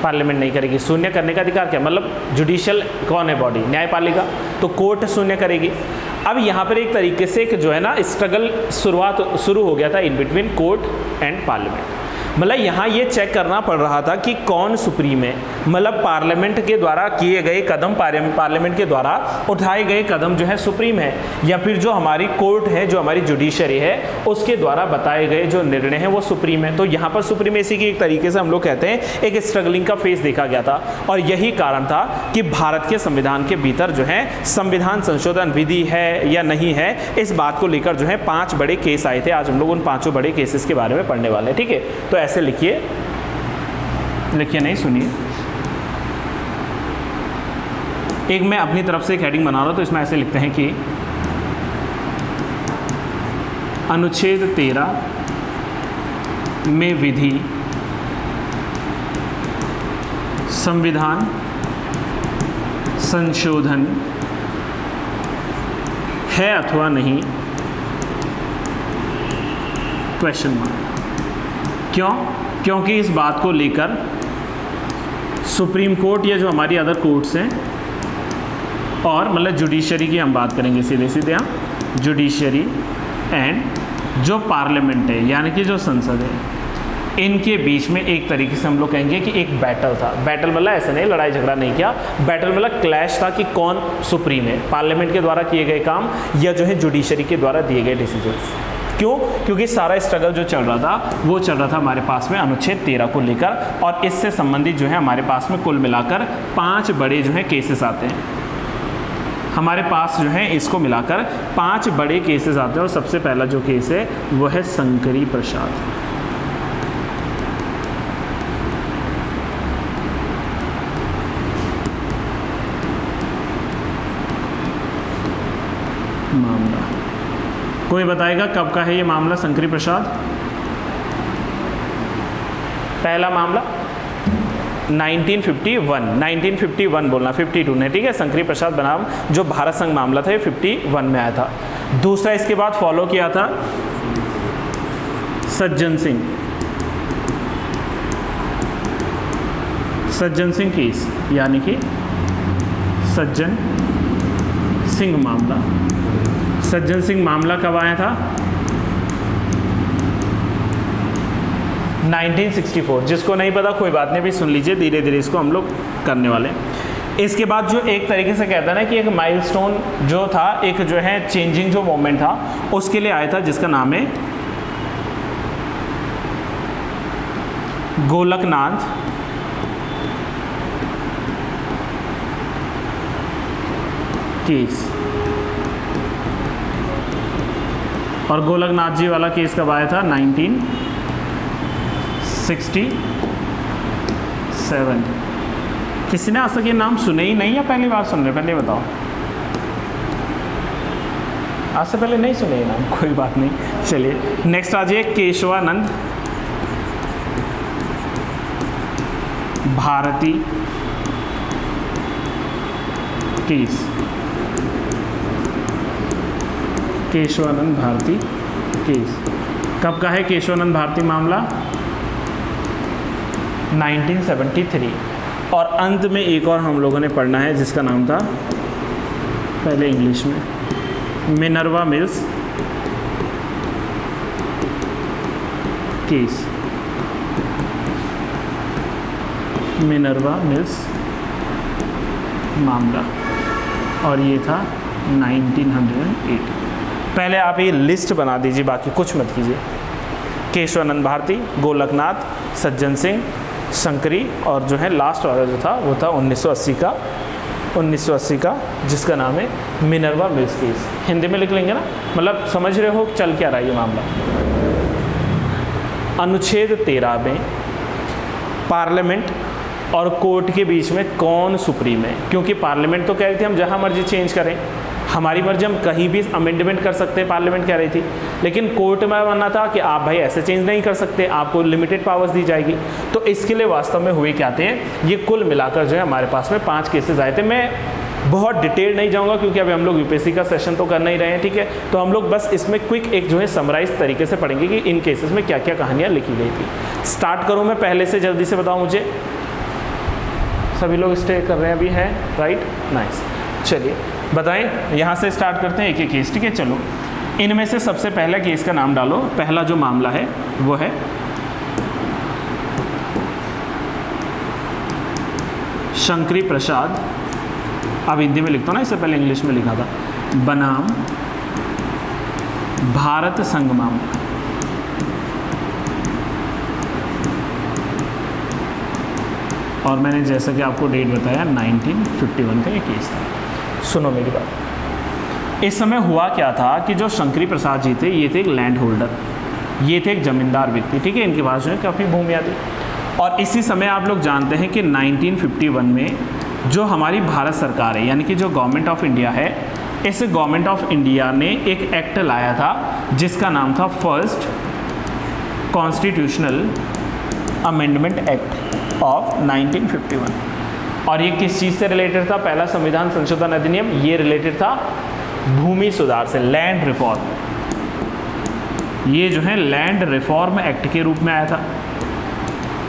Speaker 1: पार्लियामेंट नहीं करेगी। शून्य करने का अधिकार क्या, मतलब जुडिशियल कौन है बॉडी, न्यायपालिका, तो कोर्ट शून्य करेगी। अब यहाँ पर एक तरीके से एक जो है ना स्ट्रगल शुरू हो गया था in between court and parliament. मतलब यहाँ ये चेक करना पड़ रहा था कि कौन सुप्रीम है, मतलब पार्लियामेंट के द्वारा किए गए कदम, पार्लियामेंट के द्वारा उठाए गए कदम जो है सुप्रीम है, या फिर जो हमारी कोर्ट है, जो हमारी जुडिशरी है, उसके द्वारा बताए गए जो निर्णय है वो सुप्रीम है। तो यहाँ पर सुप्रीमेसी की एक तरीके से हम लोग कहते हैं एक स्ट्रगलिंग का फेस देखा गया था, और यही कारण था कि भारत के संविधान के भीतर जो है संविधान संशोधन विधि है या नहीं है, इस बात को लेकर जो है 5 बड़े केस आए थे। आज हम लोग उन 5 बड़े केसेस के बारे में पढ़ने वाले हैं, ठीक है? तो ऐसे लिखिए नहीं, सुनिए, एक मैं अपनी तरफ से एक हेडिंग बना रहा हूं, तो इसमें ऐसे लिखते हैं कि अनुच्छेद 13 में विधि संविधान संशोधन है अथवा नहीं, क्वेश्चन मार्क। क्यों? क्योंकि इस बात को लेकर सुप्रीम कोर्ट या जो हमारी अदर कोर्ट्स हैं, और मतलब जुडिशरी की हम बात करेंगे सीधे यहाँ, जुडिशरी एंड जो पार्लियामेंट है यानी कि जो संसद है, इनके बीच में एक तरीके से हम लोग कहेंगे कि एक बैटल था। बैटल मतलब ऐसा नहीं लड़ाई झगड़ा नहीं किया, बैटल मतलब क्लैश था कि कौन सुप्रीम है, पार्लियामेंट के द्वारा किए गए काम या जो है जुडिशरी के द्वारा दिए गए डिसीजंस। क्यों? क्योंकि सारा स्ट्रगल जो चल रहा था वो चल रहा था हमारे पास में अनुच्छेद 13 को लेकर, और इससे संबंधित जो है हमारे पास में कुल मिलाकर 5 बड़े जो है केसेस आते हैं हमारे पास, जो है इसको मिलाकर 5 बड़े केसेस आते हैं। और सबसे पहला जो केस है वो है शंकरी प्रसाद। मामला कोई बताएगा कब का है ये मामला? शंकरी प्रसाद पहला मामला 1951 बोलना, 52 नहीं, ठीक है? शंकरी प्रसाद बनाम जो भारत संघ मामला था ये 51 में आया था। दूसरा इसके बाद फॉलो किया था सज्जन सिंह केस, यानी कि सज्जन सिंह मामला। सज्जन सिंह मामला कब आया था? 1964। जिसको नहीं पता कोई बात नहीं, भी सुन लीजिए, धीरे धीरे इसको हम लोग करने वाले हैं। इसके बाद जो एक तरीके से कहता है ना कि एक माइलस्टोन जो था, एक जो है चेंजिंग जो मोमेंट था, उसके लिए आया था, जिसका नाम है गोलकनाथ केस। और गोलकनाथ जी वाला केस कब आया था? 1967। किसी ने आज तक ये नाम सुने ही नहीं या पहली बार सुन रहे? पहले बताओ। आज से पहले नहीं सुने ये नाम, कोई बात नहीं। चलिए नेक्स्ट आ जाइए, केशवानंद भारती केस। केशवानंद भारती केस कब का है? केशवानंद भारती मामला 1973। और अंत में एक और हम लोगों ने पढ़ना है जिसका नाम था, पहले इंग्लिश में, Minerva mills case. Minerva mills मामला, और ये था 1908। पहले आप ये लिस्ट बना दीजिए, बाकी कुछ मत कीजिए। केशवानंद भारती, गोलकनाथ, सज्जन सिंह, शंकरी, और जो है लास्ट वाला जो था वो था 1980 का जिसका नाम है मिनर्वा मिल्स केस। हिंदी में लिख लेंगे ना, मतलब समझ रहे हो चल क्या रहा है ये मामला। अनुच्छेद 13 में पार्लियामेंट और कोर्ट के बीच में कौन सुप्रीम है? क्योंकि पार्लियामेंट तो कह रही थी हम जहां मर्जी चेंज करें, हमारी मर्जी, हम कहीं भी अमेंडमेंट कर सकते हैं, पार्लियामेंट कह रही थी। लेकिन कोर्ट में मानना था कि आप भाई ऐसे चेंज नहीं कर सकते, आपको लिमिटेड पावर्स दी जाएगी। तो इसके लिए वास्तव में हुए क्या थे, ये कुल मिलाकर जो है हमारे पास में 5 केसेस आए थे। मैं बहुत डिटेल नहीं जाऊंगा क्योंकि अभी हम लोग यूपीएससी का सेशन तो कर नहीं रहे हैं, ठीक है। तो हम लोग बस इसमें क्विक एक जो है समराइज तरीके से पढ़ेंगे कि इन केसेस में क्या क्या कहानियाँ लिखी गई थी। स्टार्ट करूँ मैं पहले से, जल्दी से बताओ मुझे। सभी लोग स्टे कर रहे हैं अभी, हैं राइट? नाइस। चलिए बताएं, यहाँ से स्टार्ट करते हैं एक एक केस, ठीक है। चलो इनमें से सबसे पहला केस का नाम डालो। पहला जो मामला है वो है शंकरी प्रसाद, अब हिंदी में लिखता हूँ ना, इससे पहले इंग्लिश में लिखा था, बनाम भारत संघ मामला। और मैंने जैसा कि आपको डेट बताया 1951 का ये केस था। सुनो मेरी बात। इस समय हुआ क्या था कि जो शंकरी प्रसाद जी थे, ये थे एक लैंड होल्डर, ये थे एक जमींदार व्यक्ति, ठीक है। इनके पास जो है काफ़ी भूमियाँ थी। और इसी समय आप लोग जानते हैं कि 1951 में जो हमारी भारत सरकार है, यानी कि जो गवर्नमेंट ऑफ इंडिया है, इस गवर्नमेंट ऑफ इंडिया ने एक एक्ट लाया था जिसका नाम था first constitutional amendment act of 1951। और ये किस चीज़ से रिलेटेड था? पहला संविधान संशोधन अधिनियम, ये रिलेटेड था भूमि सुधार से, लैंड रिफॉर्म। ये जो है लैंड रिफॉर्म एक्ट के रूप में आया था,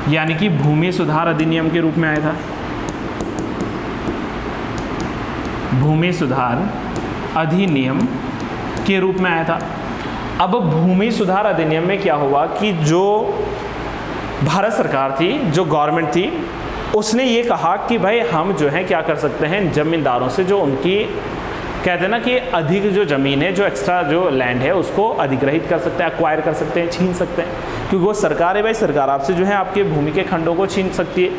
Speaker 1: यानी कि भूमि सुधार अधिनियम के रूप में आया था। भूमि सुधार अधिनियम के रूप में आया था। अब भूमि सुधार अधिनियम में क्या हुआ कि जो भारत सरकार थी, जो गवर्नमेंट थी, उसने ये कहा कि भाई हम जो है क्या कर सकते हैं, जमींदारों से जो उनकी कहते हैं ना कि अधिक जो ज़मीन है, जो एक्स्ट्रा जो लैंड है, उसको अधिग्रहित कर सकते हैं, एक्वायर कर सकते हैं, छीन सकते हैं, क्योंकि वो सरकार है भाई, सरकार आपसे जो है आपके भूमि के खंडों को छीन सकती है।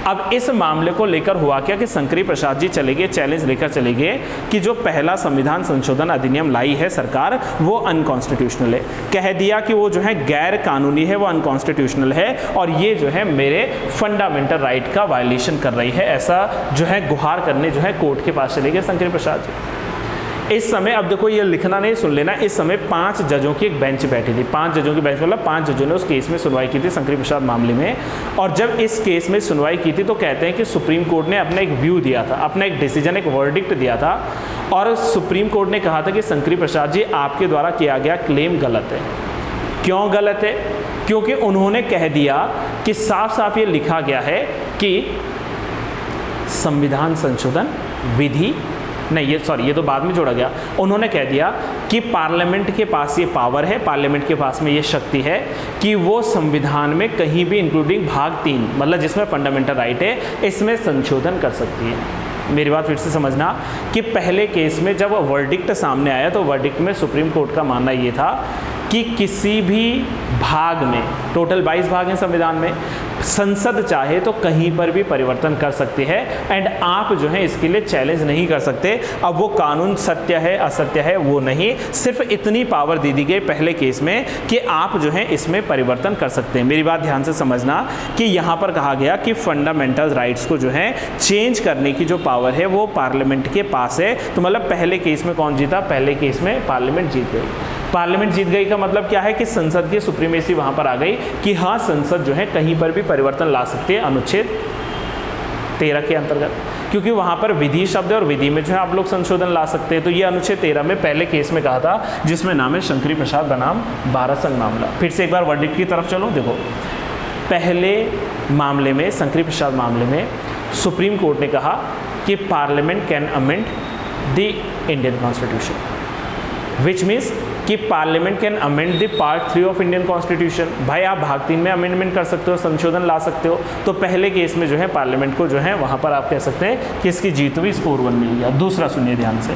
Speaker 1: अब इस मामले को लेकर हुआ क्या कि शंकरी प्रसाद जी चले गए, चैलेंज लेकर चले गए कि जो पहला संविधान संशोधन अधिनियम लाई है सरकार, वो अनकॉन्स्टिट्यूशनल है। कह दिया कि वो जो है गैर कानूनी है, वो अनकॉन्स्टिट्यूशनल है, और ये जो है मेरे फंडामेंटल राइट का वायलेशन कर रही है। ऐसा जो है गुहार करने जो है कोर्ट के पास चले गए शंकरी प्रसाद जी। इस समय अब देखो, ये लिखना नहीं, सुन लेना। इस समय 5 जजों की एक बेंच बैठी थी। 5 जजों की बेंच मतलब 5 जजों ने उस केस में सुनवाई की थी शंकरी प्रसाद मामले में। और जब इस केस में सुनवाई की थी तो कहते हैं कि सुप्रीम कोर्ट ने अपना एक व्यू दिया था, अपना एक डिसीजन, एक वर्डिक्ट दिया था। और सुप्रीम कोर्ट ने कहा था कि शंकरी प्रसाद जी आपके द्वारा किया गया क्लेम गलत है। क्यों गलत है? क्योंकि उन्होंने कह दिया कि साफ साफ ये लिखा गया है कि संविधान संशोधन विधि नहीं, ये तो बाद में जोड़ा गया। उन्होंने कह दिया कि पार्लियामेंट के पास ये पावर है, पार्लियामेंट के पास में ये शक्ति है कि वो संविधान में कहीं भी इंक्लूडिंग भाग 3 मतलब जिसमें फंडामेंटल राइट है, इसमें संशोधन कर सकती है। मेरी बात फिर से समझना कि पहले केस में जब वर्डिक्ट सामने आया तो वर्डिक्ट में सुप्रीम कोर्ट का मानना ये था कि किसी भी भाग में, टोटल 22 भाग हैं संविधान में, संसद चाहे तो कहीं पर भी परिवर्तन कर सकती है एंड आप जो है इसके लिए चैलेंज नहीं कर सकते। अब वो कानून सत्य है असत्य है वो नहीं, सिर्फ इतनी पावर दे दी गई पहले केस में कि आप जो है इसमें परिवर्तन कर सकते हैं। मेरी बात ध्यान से समझना कि यहाँ पर कहा गया कि फंडामेंटल राइट्स को जो है चेंज करने की जो पावर है वो पार्लियामेंट के पास है। तो मतलब पहले केस में कौन जीता? पहले केस में पार्लियामेंट जीत गई। पार्लियामेंट जीत गई का मतलब क्या है कि संसद की सुप्रीमेसी वहां पर आ गई कि हाँ संसद जो है कहीं पर भी परिवर्तन ला सकती है अनुच्छेद 13 के अंतर्गत, क्योंकि वहां पर विधि शब्द है और विधि में जो है आप लोग संशोधन ला सकते हैं। तो ये अनुच्छेद 13 में पहले केस में कहा था, जिसमें नाम है शंकरी प्रसाद बनाम भारत संघ मामला। फिर से एक बार वर्डिक्ट की तरफ चलो। देखो, पहले मामले में, शंकरी प्रसाद मामले में, सुप्रीम कोर्ट ने कहा कि parliament can amend the Indian constitution, which means कि parliament can amend the part 3 of Indian constitution. भाई आप भाग 3 में अमेंडमेंट कर सकते हो, संशोधन ला सकते हो। तो पहले केस में जो है पार्लियामेंट को जो है वहाँ पर आप कह सकते हैं कि इसकी जीत हुई, स्कोर 1 मिल गया। दूसरा सुनिए ध्यान से,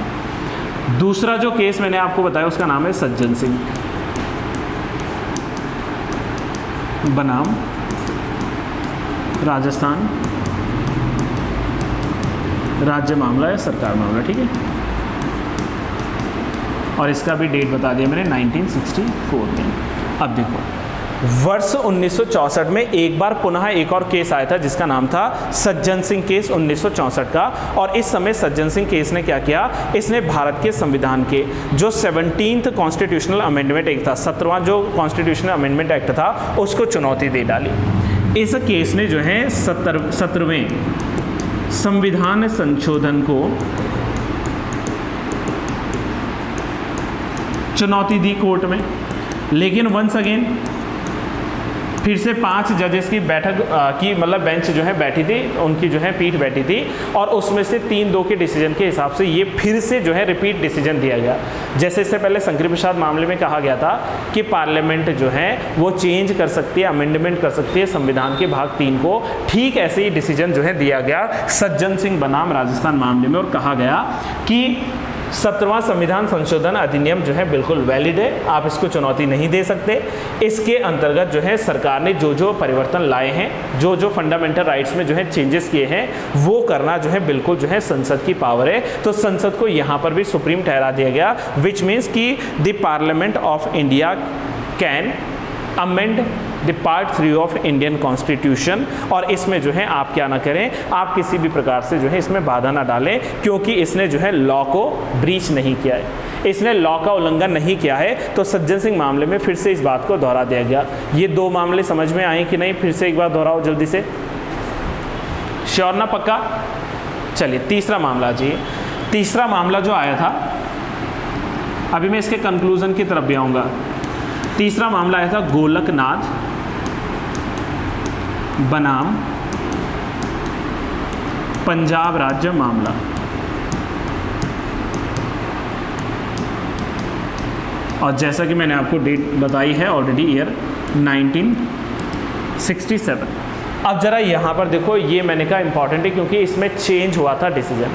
Speaker 1: दूसरा जो केस मैंने आपको बताया उसका नाम है सज्जन सिंह बनाम राजस्थान राज्य मामला या सरकार मामला, ठीक है। और इसका भी डेट बता दिया मैंने 1964 में। अब देखो, वर्ष 1964 में एक बार पुनः एक और केस आया था जिसका नाम था सज्जन सिंह केस 1964 का। और इस समय सज्जन सिंह केस ने क्या किया? इसने भारत के संविधान के जो 17th कॉन्स्टिट्यूशनल अमेंडमेंट एक्ट था, 17वां जो कॉन्स्टिट्यूशनल अमेंडमेंट एक्ट था, उसको चुनौती दे डाली। इस केस ने जो है 17वें संविधान संशोधन को चुनौती दी कोर्ट में। लेकिन वंस अगेन फिर से 5 जजेस की बैठक की मतलब बेंच जो है बैठी थी, उनकी जो है पीठ बैठी थी, और उसमें से 3-2 के डिसीजन के हिसाब से ये फिर से जो है रिपीट डिसीजन दिया गया। जैसे इससे पहले शंकरी प्रसाद मामले में कहा गया था कि पार्लियामेंट जो है वो चेंज कर सकती है, अमेंडमेंट कर सकती है संविधान के भाग 3 को, ठीक ऐसे ही डिसीजन जो है दिया गया सज्जन सिंह बनाम राजस्थान मामले में। और कहा गया कि 17वां संविधान संशोधन अधिनियम जो है बिल्कुल वैलिड है, आप इसको चुनौती नहीं दे सकते। इसके अंतर्गत जो है सरकार ने जो जो परिवर्तन लाए हैं, जो जो फंडामेंटल राइट्स में जो है चेंजेस किए हैं, वो करना जो है बिल्कुल जो है संसद की पावर है। तो संसद को यहाँ पर भी सुप्रीम ठहरा दिया गया, विच मीन्स कि the parliament of India can amend the part 3 of Indian constitution. और इसमें जो है आप क्या ना करें, आप किसी भी प्रकार से जो है इसमें बाधा ना डालें, क्योंकि इसने जो है लॉ को ब्रीच नहीं किया है, इसने लॉ का उल्लंघन नहीं किया है। तो सज्जन सिंह मामले में फिर से इस बात को दोहरा दिया गया। ये 2 मामले समझ में आए कि नहीं? फिर से एक बार दोहराओ जल्दी से, श्योर ना? पक्का? चलिए तीसरा मामला जी। तीसरा मामला जो आया था, अभी मैं इसके कंक्लूजन की तरफ भी आऊँगा। तीसरा मामला आया था गोलकनाथ बनाम पंजाब राज्य मामला। और जैसा कि मैंने आपको डेट बताई है ऑलरेडी, ईयर 1967। अब जरा यहाँ पर देखो, ये मैंने कहा इंपॉर्टेंट है क्योंकि इसमें चेंज हुआ था डिसीजन।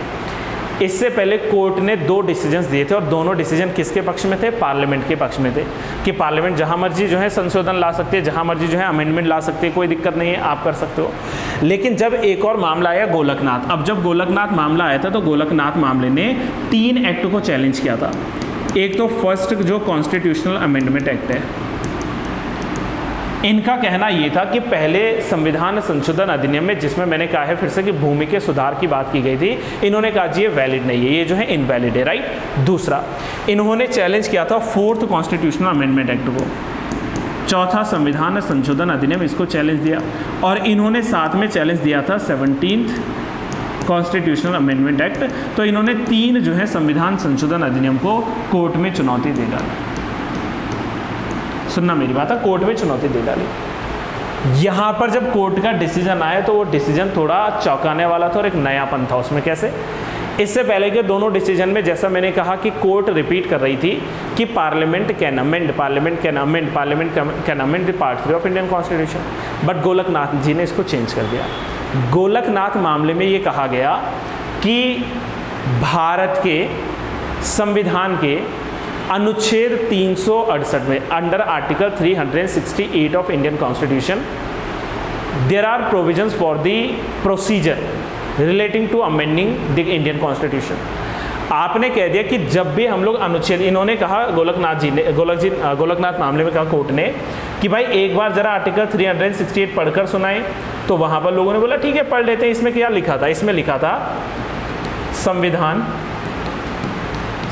Speaker 1: इससे पहले कोर्ट ने 2 डिसीजंस दिए थे और दोनों डिसीजन किसके पक्ष में थे? पार्लियामेंट के पक्ष में थे कि पार्लियामेंट जहां मर्जी जो है संशोधन ला सकती है, जहां मर्जी जो है अमेंडमेंट ला सकती है, कोई दिक्कत नहीं है, आप कर सकते हो। लेकिन जब एक और मामला आया गोलकनाथ, अब जब गोलकनाथ मामला आया था तो गोलकनाथ मामले ने 3 एक्ट को चैलेंज किया था। एक तो फर्स्ट जो कॉन्स्टिट्यूशनल अमेंडमेंट एक्ट है, इनका कहना ये था कि पहले संविधान संशोधन अधिनियम में, जिसमें मैंने कहा है फिर से कि भूमि के सुधार की बात की गई थी, इन्होंने कहा जी ये वैलिड नहीं है, ये जो है इनवैलिड है, राइट। दूसरा, इन्होंने चैलेंज किया था 4th कॉन्स्टिट्यूशनल अमेंडमेंट एक्ट को, चौथा संविधान संशोधन अधिनियम, इसको चैलेंज दिया। और इन्होंने साथ में चैलेंज दिया था 17th कॉन्स्टिट्यूशनल अमेंडमेंट एक्ट। तो इन्होंने 3 जो है संविधान संशोधन अधिनियम को कोर्ट में चुनौती दे डाली। सुनना मेरी बात है, कोर्ट में चुनौती दे डाली। यहाँ पर जब कोर्ट का डिसीजन आया तो वो डिसीजन थोड़ा चौंकाने वाला था और एक नयापन था उसमें। कैसे? इससे पहले के दोनों डिसीजन में जैसा मैंने कहा कि कोर्ट रिपीट कर रही थी कि parliament can amend the part 3 of Indian constitution, but Golaknath ji ने इसको चेंज कर दिया। गोलकनाथ मामले में ये कहा गया कि भारत के संविधान के अनुच्छेद 368 में under article 368 of Indian constitution there are provisions for the procedure relating to amending the Indian constitution. आपने कह दिया कि जब भी हम लोग अनुच्छेद, इन्होंने कहा गोलकनाथ मामले में कहा कोर्ट ने कि भाई एक बार जरा आर्टिकल 368 पढ़कर सुनाए, तो वहां पर लोगों ने बोला ठीक है पढ़ लेते हैं। इसमें क्या लिखा था? इसमें लिखा था संविधान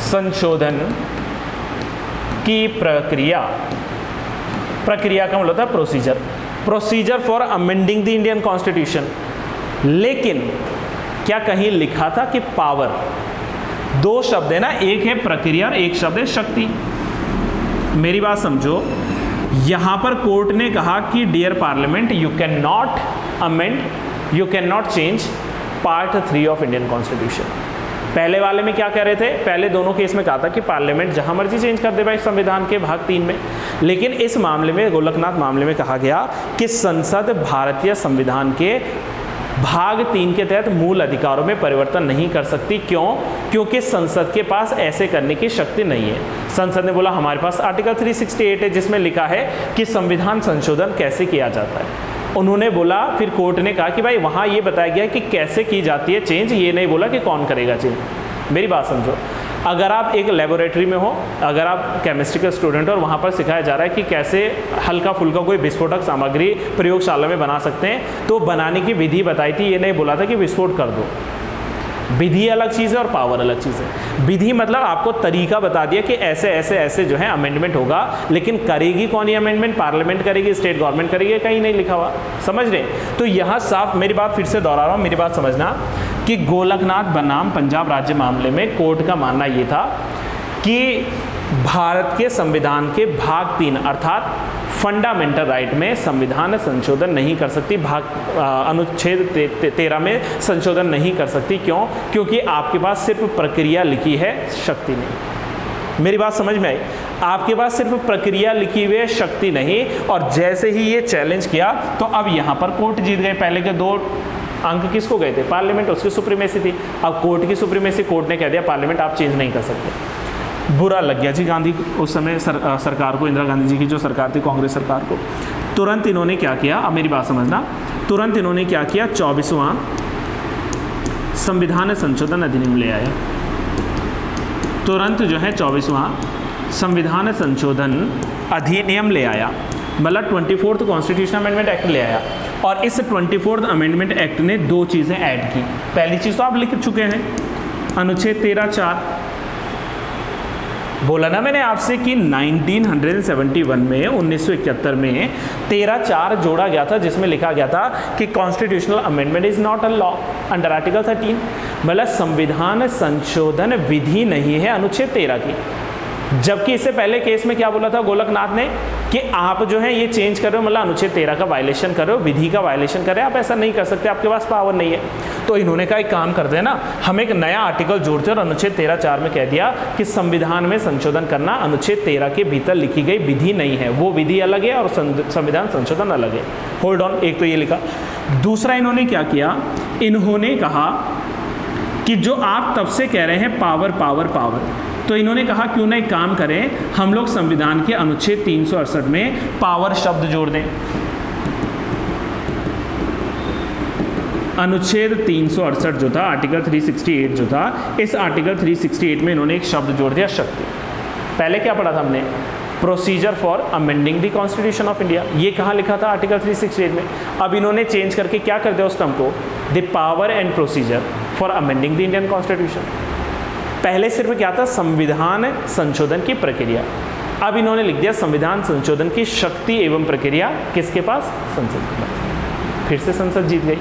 Speaker 1: संशोधन की प्रक्रिया का मतलब था procedure for amending the Indian constitution. लेकिन क्या कहीं लिखा था कि पावर? दो शब्द है ना, एक है प्रक्रिया और एक शब्द है शक्ति। मेरी बात समझो, यहां पर कोर्ट ने कहा कि dear parliament, you can not amend, you can not change part 3 of Indian constitution. पहले वाले में क्या कह रहे थे? पहले दोनों केस में कहा था कि पार्लियामेंट जहां मर्जी चेंज कर दे भाई संविधान के भाग 3 में। लेकिन इस मामले में, गोलकनाथ मामले में कहा गया कि संसद भारतीय संविधान के भाग 3 के तहत मूल अधिकारों में परिवर्तन नहीं कर सकती। क्यों? क्योंकि संसद के पास ऐसे करने की शक्ति नहीं है। संसद ने बोला हमारे पास आर्टिकल 368 है जिसमें लिखा है कि संविधान संशोधन कैसे किया जाता है। उन्होंने बोला, फिर कोर्ट ने कहा कि भाई वहाँ ये बताया गया कि कैसे की जाती है चेंज, ये नहीं बोला कि कौन करेगा चेंज। मेरी बात समझो, अगर आप एक लेबोरेटरी में हो, अगर आप केमिस्ट्री के स्टूडेंट हो और वहाँ पर सिखाया जा रहा है कि कैसे हल्का फुल्का कोई विस्फोटक सामग्री प्रयोगशाला में बना सकते हैं, तो बनाने की विधि बताई थी, ये नहीं बोला था कि विस्फोट कर दो। विधि अलग चीज़ है और पावर अलग चीज़ है। विधि मतलब आपको तरीका बता दिया कि ऐसे ऐसे ऐसे जो है अमेंडमेंट होगा, लेकिन करेगी कौन ये अमेंडमेंट? पार्लियामेंट करेगी, स्टेट गवर्नमेंट करेगी, कहीं नहीं लिखा हुआ। समझ रहे? तो यहाँ साफ, मेरी बात फिर से दोहरा रहा हूँ, मेरी बात समझना कि गोलकनाथ बनाम पंजाब राज्य मामले में कोर्ट का मानना ये था कि भारत के संविधान के भाग 3 अर्थात फंडामेंटल राइट में संविधान संशोधन नहीं कर सकती, अनुच्छेद 13 में संशोधन नहीं कर सकती। क्यों? क्योंकि आपके पास सिर्फ प्रक्रिया लिखी है, शक्ति नहीं। मेरी बात समझ में आई? आपके पास सिर्फ प्रक्रिया लिखी हुई है, शक्ति नहीं। और जैसे ही ये चैलेंज किया तो अब यहाँ पर कोर्ट जीत गए। पहले के 2 अंक किसको गए थे? पार्लियामेंट, उसकी सुप्रीमेसी थी। अब कोर्ट की सुप्रीमेसी, कोर्ट ने कह दिया पार्लियामेंट आप चेंज नहीं कर सकते। बुरा लग गया जी गांधी उस समय सरकार को, इंदिरा गांधी जी की जो सरकार थी, कांग्रेस सरकार को। तुरंत इन्होंने क्या किया? अब मेरी बात समझना, तुरंत इन्होंने क्या किया? 24वां संविधान संशोधन अधिनियम ले आया। तुरंत जो है 24वां संविधान संशोधन अधिनियम ले आया, मतलब 24th कॉन्स्टिट्यूशन अमेंडमेंट एक्ट ले आया। और इस 24th अमेंडमेंट एक्ट ने 2 चीज़ें ऐड की। पहली चीज़ तो आप लिख चुके हैं, अनुच्छेद 13(4). बोला ना मैंने आपसे कि 1971 में, 1971 में 13(4) जोड़ा गया था, जिसमें लिखा गया था कि constitutional amendment is not a law under article 13। मतलब संविधान संशोधन विधि नहीं है अनुच्छेद 13 की। जबकि इससे पहले केस में क्या बोला था गोलकनाथ ने कि आप जो है ये चेंज कर रहे हो, मतलब अनुच्छेद 13 का वायलेशन कर रहे हो, विधि का वायलेशन कर रहे हो, आप ऐसा नहीं कर सकते, आपके पास पावर नहीं है। तो इन्होंने कहा एक काम करते हैं ना, हम एक नया आर्टिकल जोड़ते हैं और अनुच्छेद 13(4) में कह दिया कि संविधान में संशोधन करना अनुच्छेद 13 के भीतर लिखी गई विधि नहीं है, वो विधि अलग है और संविधान संशोधन अलग है। होल्ड ऑन, एक तो ये लिखा। दूसरा इन्होंने क्या किया? इन्होंने कहा कि जो आप तब से कह रहे हैं पावर पावर पावर, तो इन्होंने कहा क्यों ना एक काम करें, हम लोग संविधान के अनुच्छेद 368 में पावर शब्द जोड़ दें। अनुच्छेद 368 जो था, आर्टिकल 368 जो था, इस आर्टिकल 368 में इन्होंने एक शब्द जोड़ दिया, शक्ति। पहले क्या पढ़ा था हमने? Procedure for amending the constitution of India. ये कहाँ लिखा था? आर्टिकल 368 में। अब इन्होंने चेंज करके क्या कर दिया उस टर्म को? The power and procedure for amending the Indian constitution. पहले सिर्फ क्या था? संविधान संशोधन की प्रक्रिया। अब इन्होंने लिख दिया संविधान संशोधन की शक्ति एवं प्रक्रिया किसके पास? संसद के पास। फिर से संसद जीत गई,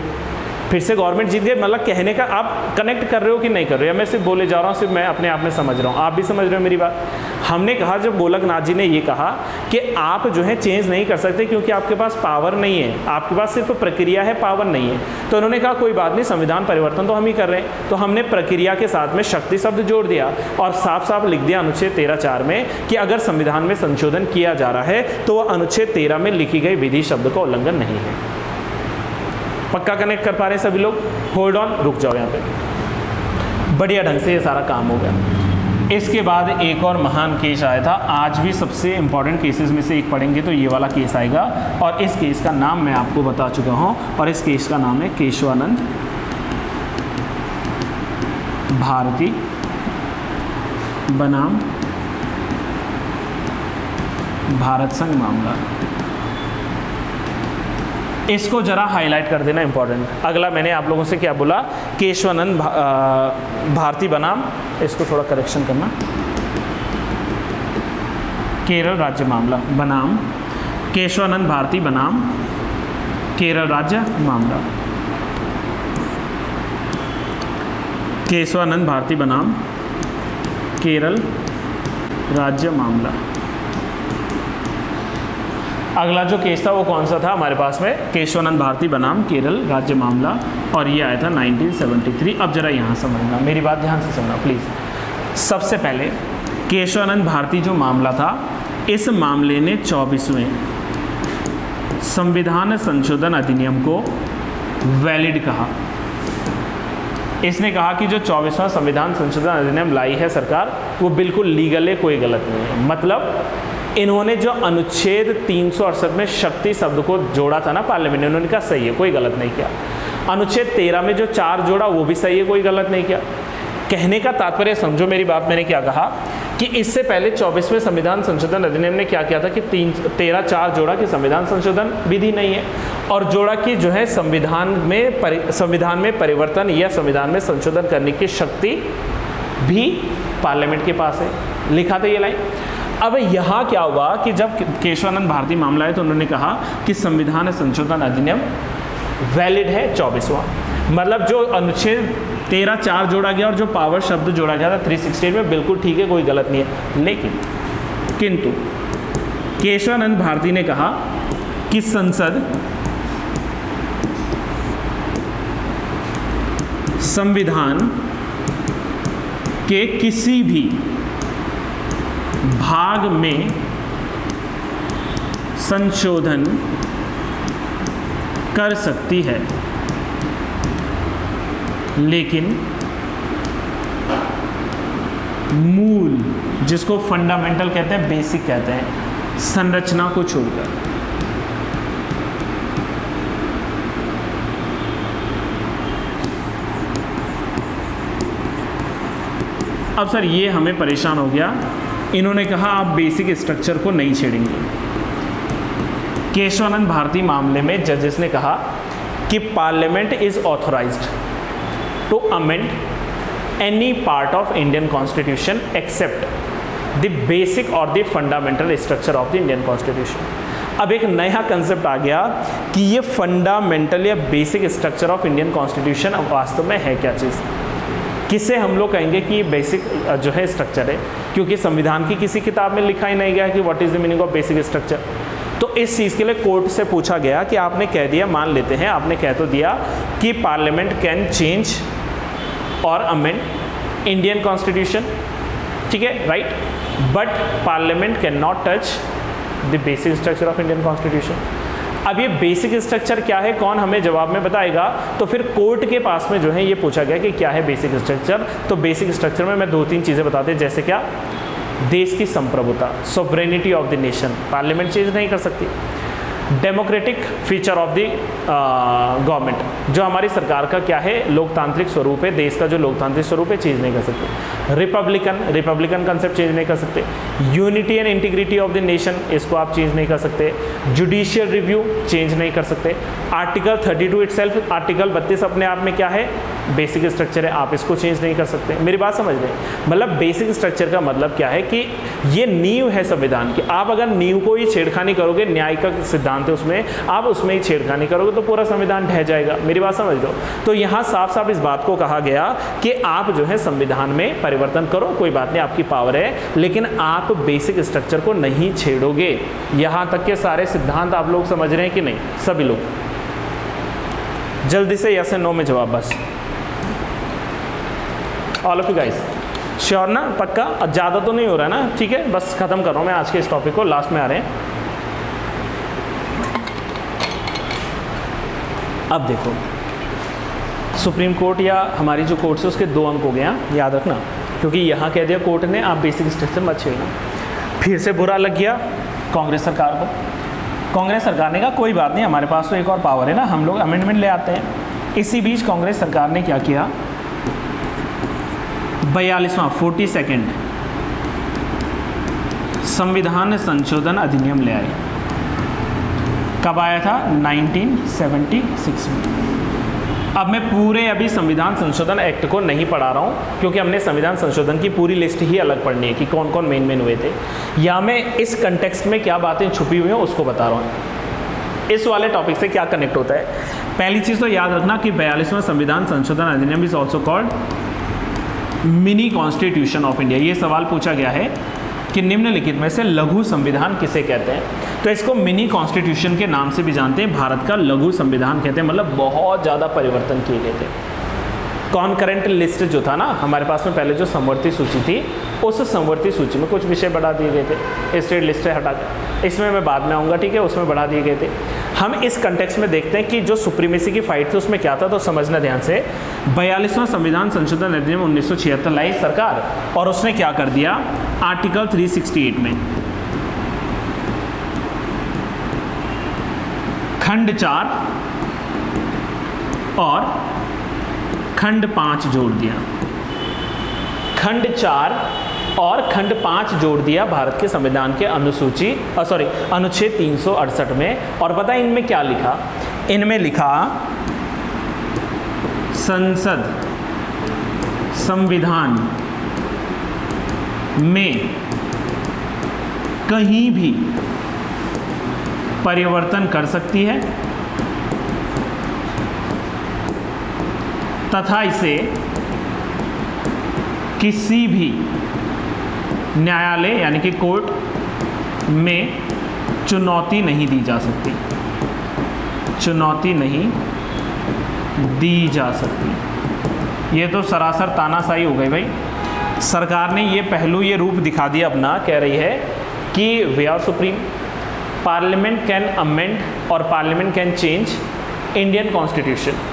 Speaker 1: फिर से गवर्नमेंट जीत गई। मतलब कहने का आप कनेक्ट कर रहे हो कि नहीं कर रहे हो? मैं सिर्फ बोले जा रहा हूँ, सिर्फ मैं अपने आप में समझ रहा हूँ, आप भी समझ रहे हो मेरी बात। हमने कहा, जब गोलकनाथ जी ने ये कहा कि आप जो है चेंज नहीं कर सकते क्योंकि आपके पास पावर नहीं है, आपके पास सिर्फ प्रक्रिया है, पावर नहीं है, तो उन्होंने कहा कोई बात नहीं, संविधान परिवर्तन तो हम ही कर रहे हैं। तो हमने प्रक्रिया के साथ में शक्ति शब्द जोड़ दिया और साफ साफ लिख दिया अनुच्छेद 13(4) में कि अगर संविधान में संशोधन किया जा रहा है तो वह अनुच्छेद 13 में लिखी गई विधि शब्द का उल्लंघन नहीं है। पक्का कनेक्ट कर पा रहे हैं सभी लोग? होल्ड ऑन, रुक जाओ यहाँ पे। बढ़िया ढंग से ये सारा काम हो गया। इसके बाद एक और महान केस आया था, आज भी सबसे इंपॉर्टेंट केसेस में से एक पढ़ेंगे तो ये वाला केस आएगा, और इस केस का नाम मैं आपको बता चुका हूँ, और इस केस का नाम है केशवानंद भारती बनाम भारत संघ मामला। इसको जरा हाईलाइट कर देना, इंपॉर्टेंट। अगला मैंने आप लोगों से क्या बोला, केशवानंद भारती बनाम, इसको थोड़ा करेक्शन करना, केरल राज्य मामला बनाम केशवानंद भारती बनाम केरल राज्य मामला। केशवानंद भारती बनाम केरल राज्य मामला। अगला जो केस था वो कौन सा था हमारे पास में, केशवानंद भारती बनाम केरल राज्य मामला, और ये आया था 1973। अब जरा यहाँ समझना, मेरी बात ध्यान से सुनना प्लीज़। सबसे पहले केशवानंद भारती जो मामला था, इस मामले ने 24वें संविधान संशोधन अधिनियम को वैलिड कहा। इसने कहा कि जो 24वां संविधान संशोधन अधिनियम लाई है सरकार, वो बिल्कुल लीगल है, कोई गलत नहीं है। मतलब इन्होंने जो अनुच्छेद 368 में शक्ति शब्द को जोड़ा था ना पार्लियामेंट ने, उन्होंने कहा सही है, कोई गलत नहीं किया। अनुच्छेद 13 में जो 4 जोड़ा वो भी सही है, कोई गलत नहीं किया। कहने का तात्पर्य समझो मेरी बात, मैंने क्या कहा कि इससे पहले 24वें संविधान संशोधन अधिनियम ने क्या किया था कि 13 जोड़ा कि संविधान संशोधन विधि नहीं है, और जोड़ा कि जो है संविधान में परिवर्तन या संविधान में संशोधन करने की शक्ति भी पार्लियामेंट के पास है, लिखा था ये लाइन। अब यहाँ क्या हुआ कि जब केशवानंद भारती मामला है तो उन्होंने कहा कि संविधान संशोधन अधिनियम वैलिड है 24वां, मतलब जो अनुच्छेद 13(4) जोड़ा गया और जो पावर शब्द जोड़ा गया था 368 में, बिल्कुल ठीक है, कोई गलत नहीं है। लेकिन किंतु केशवानंद भारती ने कहा कि संसद संविधान के किसी भी भाग में संशोधन कर सकती है, लेकिन मूल, जिसको फंडामेंटल कहते हैं, बेसिक कहते हैं, संरचना को छोड़कर। अब सर ये हमें परेशान हो गया, इन्होंने कहा आप बेसिक स्ट्रक्चर को नहीं छेड़ेंगे। केशवानंद भारती मामले में जजेस ने कहा कि parliament is authorised to amend any part of Indian constitution except the basic और the fundamental structure of the Indian constitution. अब एक नया कंसेप्ट आ गया कि ये फंडामेंटल या basic structure of Indian constitution अब वास्तव में है क्या चीज़, किसे हम लोग कहेंगे कि बेसिक जो है स्ट्रक्चर है, क्योंकि संविधान की किसी किताब में लिखा ही नहीं गया कि what is the meaning of basic structure. तो इस चीज़ के लिए कोर्ट से पूछा गया कि आपने कह दिया, मान लेते हैं आपने कह तो दिया कि पार्लियामेंट कैन चेंज और अमेंड इंडियन कॉन्स्टिट्यूशन, ठीक है, right, but parliament can not touch the basic structure of Indian constitution. अब ये बेसिक स्ट्रक्चर क्या है, कौन हमें जवाब में बताएगा? तो फिर कोर्ट के पास में जो है ये पूछा गया कि क्या है बेसिक स्ट्रक्चर। तो बेसिक स्ट्रक्चर में मैं 2-3 चीज़ें बताते हैं, जैसे क्या, देश की संप्रभुता, sovereignty of the nation, parliament change नहीं कर सकती। Democratic feature of the government, जो हमारी सरकार का क्या है, लोकतांत्रिक स्वरूप है, देश का जो लोकतांत्रिक स्वरूप है, चेंज नहीं कर सकते। रिपब्लिकन कंसेप्ट चेंज नहीं कर सकते। Unity and integrity of the nation, इसको आप चेंज नहीं कर सकते। जुडिशियल रिव्यू चेंज नहीं कर सकते। आर्टिकल 32 इटसेल्फ, आर्टिकल 32 अपने आप में क्या है, बेसिक स्ट्रक्चर है, आप इसको चेंज नहीं कर सकते। मेरी बात समझ रहे हैं? मतलब बेसिक स्ट्रक्चर का मतलब क्या है कि ये नींव है संविधान की, आप अगर नींव को ही छेड़खानी करोगे, न्याय का सिद्धांत है उसमें, आप उसमें ही छेड़खानी करोगे तो पूरा संविधान ढह जाएगा। मेरी बात समझ लो। तो यहाँ साफ साफ इस बात को कहा गया कि आप जो है संविधान में परिवर्तन करो, कोई बात नहीं, आपकी पावर है, लेकिन आप बेसिक स्ट्रक्चर को नहीं छेड़ोगे। यहाँ तक के सारे सिद्धांत आप लोग समझ रहे हैं कि नहीं? सभी लोग जल्दी से यस एंड नो में जवाब, बस all of you guys sure ना? पक्का? ज़्यादा तो नहीं हो रहा है ना? ठीक है, बस ख़त्म कर रहा हूँ मैं आज के इस टॉपिक को, लास्ट में आ रहे हैं। अब देखो, सुप्रीम कोर्ट या हमारी जो कोर्ट है उसके 2 अंक हो गए हैं, याद रखना। क्योंकि यहाँ कह दिया कोर्ट ने आप बेसिक स्ट्रक्चर मत छेड़ना। फिर से बुरा लग गया कांग्रेस सरकार को। कांग्रेस सरकार ने कहा कोई बात नहीं, हमारे पास तो एक और पावर है ना, हम लोग अमेंडमेंट ले आते हैं। इसी बीच कांग्रेस सरकार ने क्या किया, 42वां 42nd संविधान संशोधन अधिनियम ले आए। कब आया था? 1976 में। अब मैं पूरे अभी संविधान संशोधन एक्ट को नहीं पढ़ा रहा हूँ, क्योंकि हमने संविधान संशोधन की पूरी लिस्ट ही अलग पढ़नी है कि कौन कौन मेन हुए थे। या मैं इस कंटेक्स्ट में क्या बातें छुपी हुई हैं उसको बता रहा हूँ, इस वाले टॉपिक से क्या कनेक्ट होता है। पहली चीज़ तो याद रखना कि 42वां संविधान संशोधन अधिनियम is also called mini constitution of India. ये सवाल पूछा गया है कि निम्नलिखित में से लघु संविधान किसे कहते हैं, तो इसको मिनी कॉन्स्टिट्यूशन के नाम से भी जानते हैं। भारत का लघु संविधान कहते हैं, मतलब बहुत ज़्यादा परिवर्तन किए गए थे। कॉन्करेंट लिस्ट जो था ना हमारे पास में, पहले जो समवर्ती सूची थी, उस समवर्ती सूची में कुछ विषय बढ़ा दिए गए थे, स्टेट लिस्ट से हटाकर। इसमें मैं बाद में आऊँगा, ठीक है, उसमें बढ़ा दिए गए थे। हम इस कंटेक्स्ट में देखते हैं कि जो सुप्रीमेसी की फाइट थी उसमें क्या था, तो समझना ध्यान से। 42वां संविधान संशोधन अधिनियम 1976 लाई सरकार, और उसने क्या कर दिया, आर्टिकल 368 में खंड 4 और खंड 5 जोड़ दिया। खंड 4 और खंड 5 जोड़ दिया भारत के संविधान के अनुच्छेद 368 में। और पता है इनमें क्या लिखा? इनमें लिखा संसद संविधान में कहीं भी परिवर्तन कर सकती है तथा इसे किसी भी न्यायालय यानी कि कोर्ट में चुनौती नहीं दी जा सकती, चुनौती नहीं दी जा सकती। ये तो सरासर तानाशाही हो गई भाई। सरकार ने ये पहलू, ये रूप दिखा दिया अपना, कह रही है कि we are supreme, parliament can amend और parliament can change Indian constitution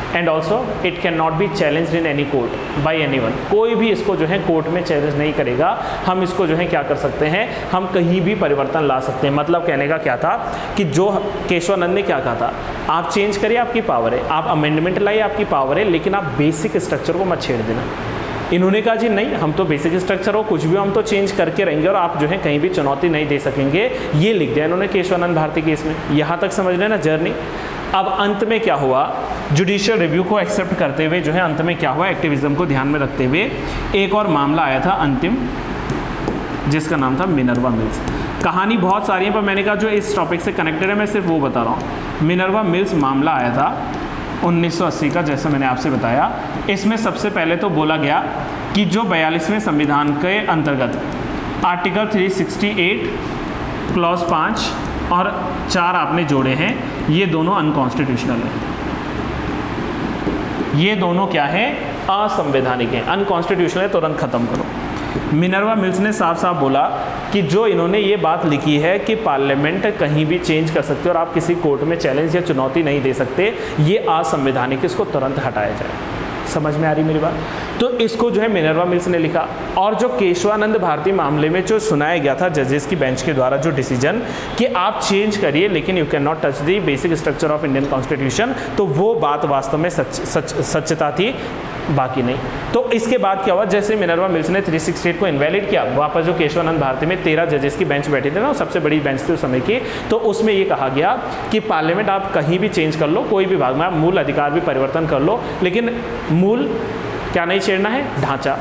Speaker 1: and also it can not be challenged in any court by anyone. कोई भी इसको जो है कोर्ट में चैलेंज नहीं करेगा। हम इसको जो है क्या कर सकते हैं, हम कहीं भी परिवर्तन ला सकते हैं। मतलब कहने का क्या था कि जो केशवानंद ने क्या कहा था, आप चेंज करिए, आपकी पावर है, आप अमेंडमेंट लाइए, आपकी पावर है, लेकिन आप बेसिक स्ट्रक्चर को मत छेड़ देना। इन्होंने कहा जी नहीं, हम तो बेसिक स्ट्रक्चर हो कुछ भी हम तो चेंज करके रहेंगे और आप जो है कहीं भी चुनौती नहीं दे सकेंगे। ये लिख दिया इन्होंने केशवानंद भारती केस में। यहाँ तक समझ लेना जर्नी। अब अंत में क्या हुआ, जुडिशियल रिव्यू को एक्सेप्ट करते हुए जो है अंत में क्या हुआ, एक्टिविज्म को ध्यान में रखते हुए एक और मामला आया था अंतिम, जिसका नाम था मिनर्वा मिल्स। कहानी बहुत सारी है पर मैंने कहा जो इस टॉपिक से कनेक्टेड है मैं सिर्फ वो बता रहा हूँ। मिनर्वा मिल्स मामला आया था 1980 का, जैसा मैंने आपसे बताया। इसमें सबसे पहले तो बोला गया कि जो 42वें संविधान के अंतर्गत आर्टिकल 368 क्लॉज 5 और 4 आपने जोड़े हैं, ये दोनों अनकॉन्स्टिट्यूशनल हैं। ये दोनों क्या है, असंवैधानिक हैं, अनकॉन्स्टिट्यूशनल है, तुरंत खत्म करो। मिनर्वा मिल्स ने साफ साफ बोला कि जो इन्होंने ये बात लिखी है कि पार्लियामेंट कहीं भी चेंज कर सकते हो और आप किसी कोर्ट में चैलेंज या चुनौती नहीं दे सकते, ये असंवैधानिक, इसको तुरंत हटाया जाए। समझ में आ रही मेरी बात? तो इसको जो है मिनर्वा मिल्स ने लिखा। और जो केशवानंद भारती मामले में जो सुनाया गया था जजेस की बेंच के द्वारा जो डिसीजन कि आप चेंज करिए लेकिन you can not touch the basic structure of Indian constitution, तो वो बात वास्तव में सच्चता थी, बाकी नहीं। तो इसके बाद क्या हुआ, जैसे मिनर्वा मिल्स ने 368 को इनवैलिड किया, वापस जो केशवानंद भारती में 13 जजेस की बेंच बैठी थी ना, सबसे बड़ी बेंच थी उस समय की, तो उसमें ये कहा गया कि पार्लियामेंट आप कहीं भी चेंज कर लो, कोई भी भाग में आप मूल अधिकार भी परिवर्तन कर लो, लेकिन मूल क्या नहीं छेड़ना है, ढांचा।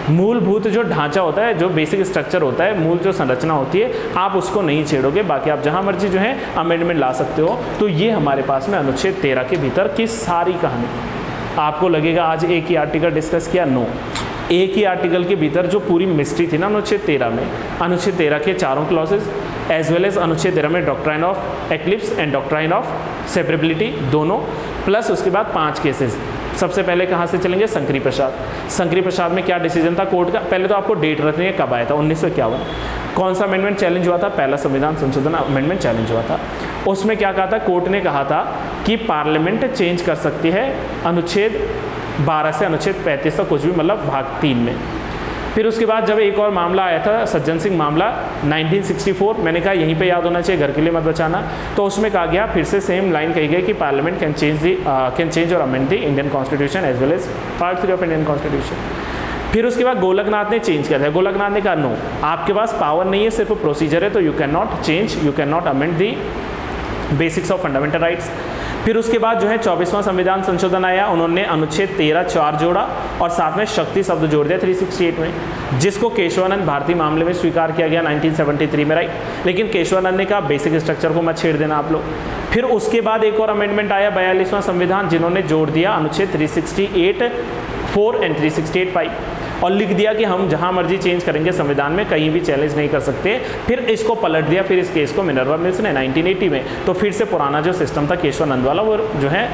Speaker 1: मूलभूत जो ढांचा होता है, जो बेसिक स्ट्रक्चर होता है, मूल जो संरचना होती है, आप उसको नहीं छेड़ोगे, बाकी आप जहां मर्जी जो है अमेंडमेंट ला सकते हो। तो ये हमारे पास में अनुच्छेद 13 के भीतर की सारी कहानी। आपको लगेगा आज एक ही आर्टिकल डिस्कस किया, नो, एक ही आर्टिकल के भीतर जो पूरी मिस्ट्री थी ना अनुच्छेद 13 में, अनुच्छेद 13 के चारों क्लॉजेज एज वेल एज अनुच्छेद 13 में doctrine of eclipse and doctrine of separability दोनों, प्लस उसके बाद 5 केसेस। सबसे पहले कहाँ से चलेंगे, शंकरी प्रसाद। शंकरी प्रसाद में क्या डिसीजन था कोर्ट का, पहले तो आपको डेट रखनी है कब आया था, 1951। कौन सा अमेंडमेंट चैलेंज हुआ था, पहला संविधान संशोधन अमेंडमेंट चैलेंज हुआ था। उसमें क्या कहा था, कोर्ट ने कहा था कि पार्लियामेंट चेंज कर सकती है अनुच्छेद 12 से अनुच्छेद 35 तक कुछ भी, मतलब भाग 3 में। फिर उसके बाद जब एक और मामला आया था सज्जन सिंह मामला 1964, मैंने कहा यहीं पे याद होना चाहिए, घर के लिए मत बचाना, तो उसमें कहा गया फिर से सेम लाइन कही गई कि पार्लियामेंट कैन चेंज और amend the Indian constitution as well as part 3 of Indian constitution. फिर उसके बाद गोलकनाथ ने चेंज किया था। गोलकनाथ ने कहा नो, आपके पास पावर नहीं है, सिर्फ प्रोसीजर है, तो you can not change, you can not amend the basics of fundamental rights. फिर उसके बाद जो है 24वां संविधान संशोधन आया, उन्होंने अनुच्छेद 13(4) जोड़ा और साथ में शक्ति शब्द जोड़ दिया 368 में, जिसको केशवानंद भारती मामले में स्वीकार किया गया 1973 में, राइट। लेकिन केशवानंद ने कहा बेसिक स्ट्रक्चर को मत छेड़ देना आप लोग। फिर उसके बाद एक और अमेंडमेंट आया 42वां संविधान, जिन्होंने जोड़ दिया अनुच्छेद 368(4) एंड 368(5) और लिख दिया कि हम जहां मर्जी चेंज करेंगे संविधान में, कहीं भी चैलेंज नहीं कर सकते। फिर इसको पलट दिया, फिर इस केस को मिनर्वा मिल्स ने 1980 में, तो फिर से पुराना जो सिस्टम था केशवानंद वाला वो जो है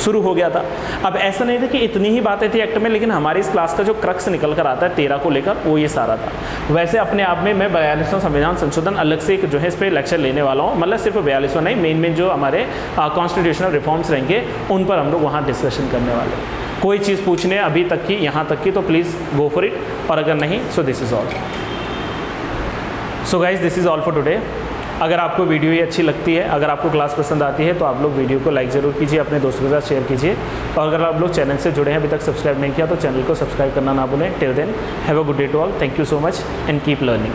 Speaker 1: शुरू हो गया था। अब ऐसा नहीं था कि इतनी ही बातें थी एक्ट में, लेकिन हमारी इस क्लास का जो क्रक्स निकल कर आता है 13 को लेकर, वो ये सारा था। वैसे अपने आप में मैं 42वां संविधान संशोधन अलग से एक जो है इस पर लेक्चर लेने वाला हूँ, मतलब सिर्फ 42वां नहीं, मेन जो हमारे कॉन्स्टिट्यूशनल रिफॉर्म्स रहेंगे उन पर हम लोग वहाँ डिस्कशन करने वाले हैं। कोई चीज़ पूछने अभी तक की, यहाँ तक की, तो प्लीज़ गो फॉर इट, और अगर नहीं so this is all. So guys this is all for today. अगर आपको वीडियो ये अच्छी लगती है, अगर आपको क्लास पसंद आती है, तो आप लोग वीडियो को लाइक ज़रूर कीजिए, अपने दोस्तों के साथ शेयर कीजिए, और अगर आप लोग चैनल से जुड़े हैं अभी तक सब्सक्राइब नहीं किया तो चैनल को सब्सक्राइब करना ना भूलें। Till then have a good day to all, thank you so much and keep learning.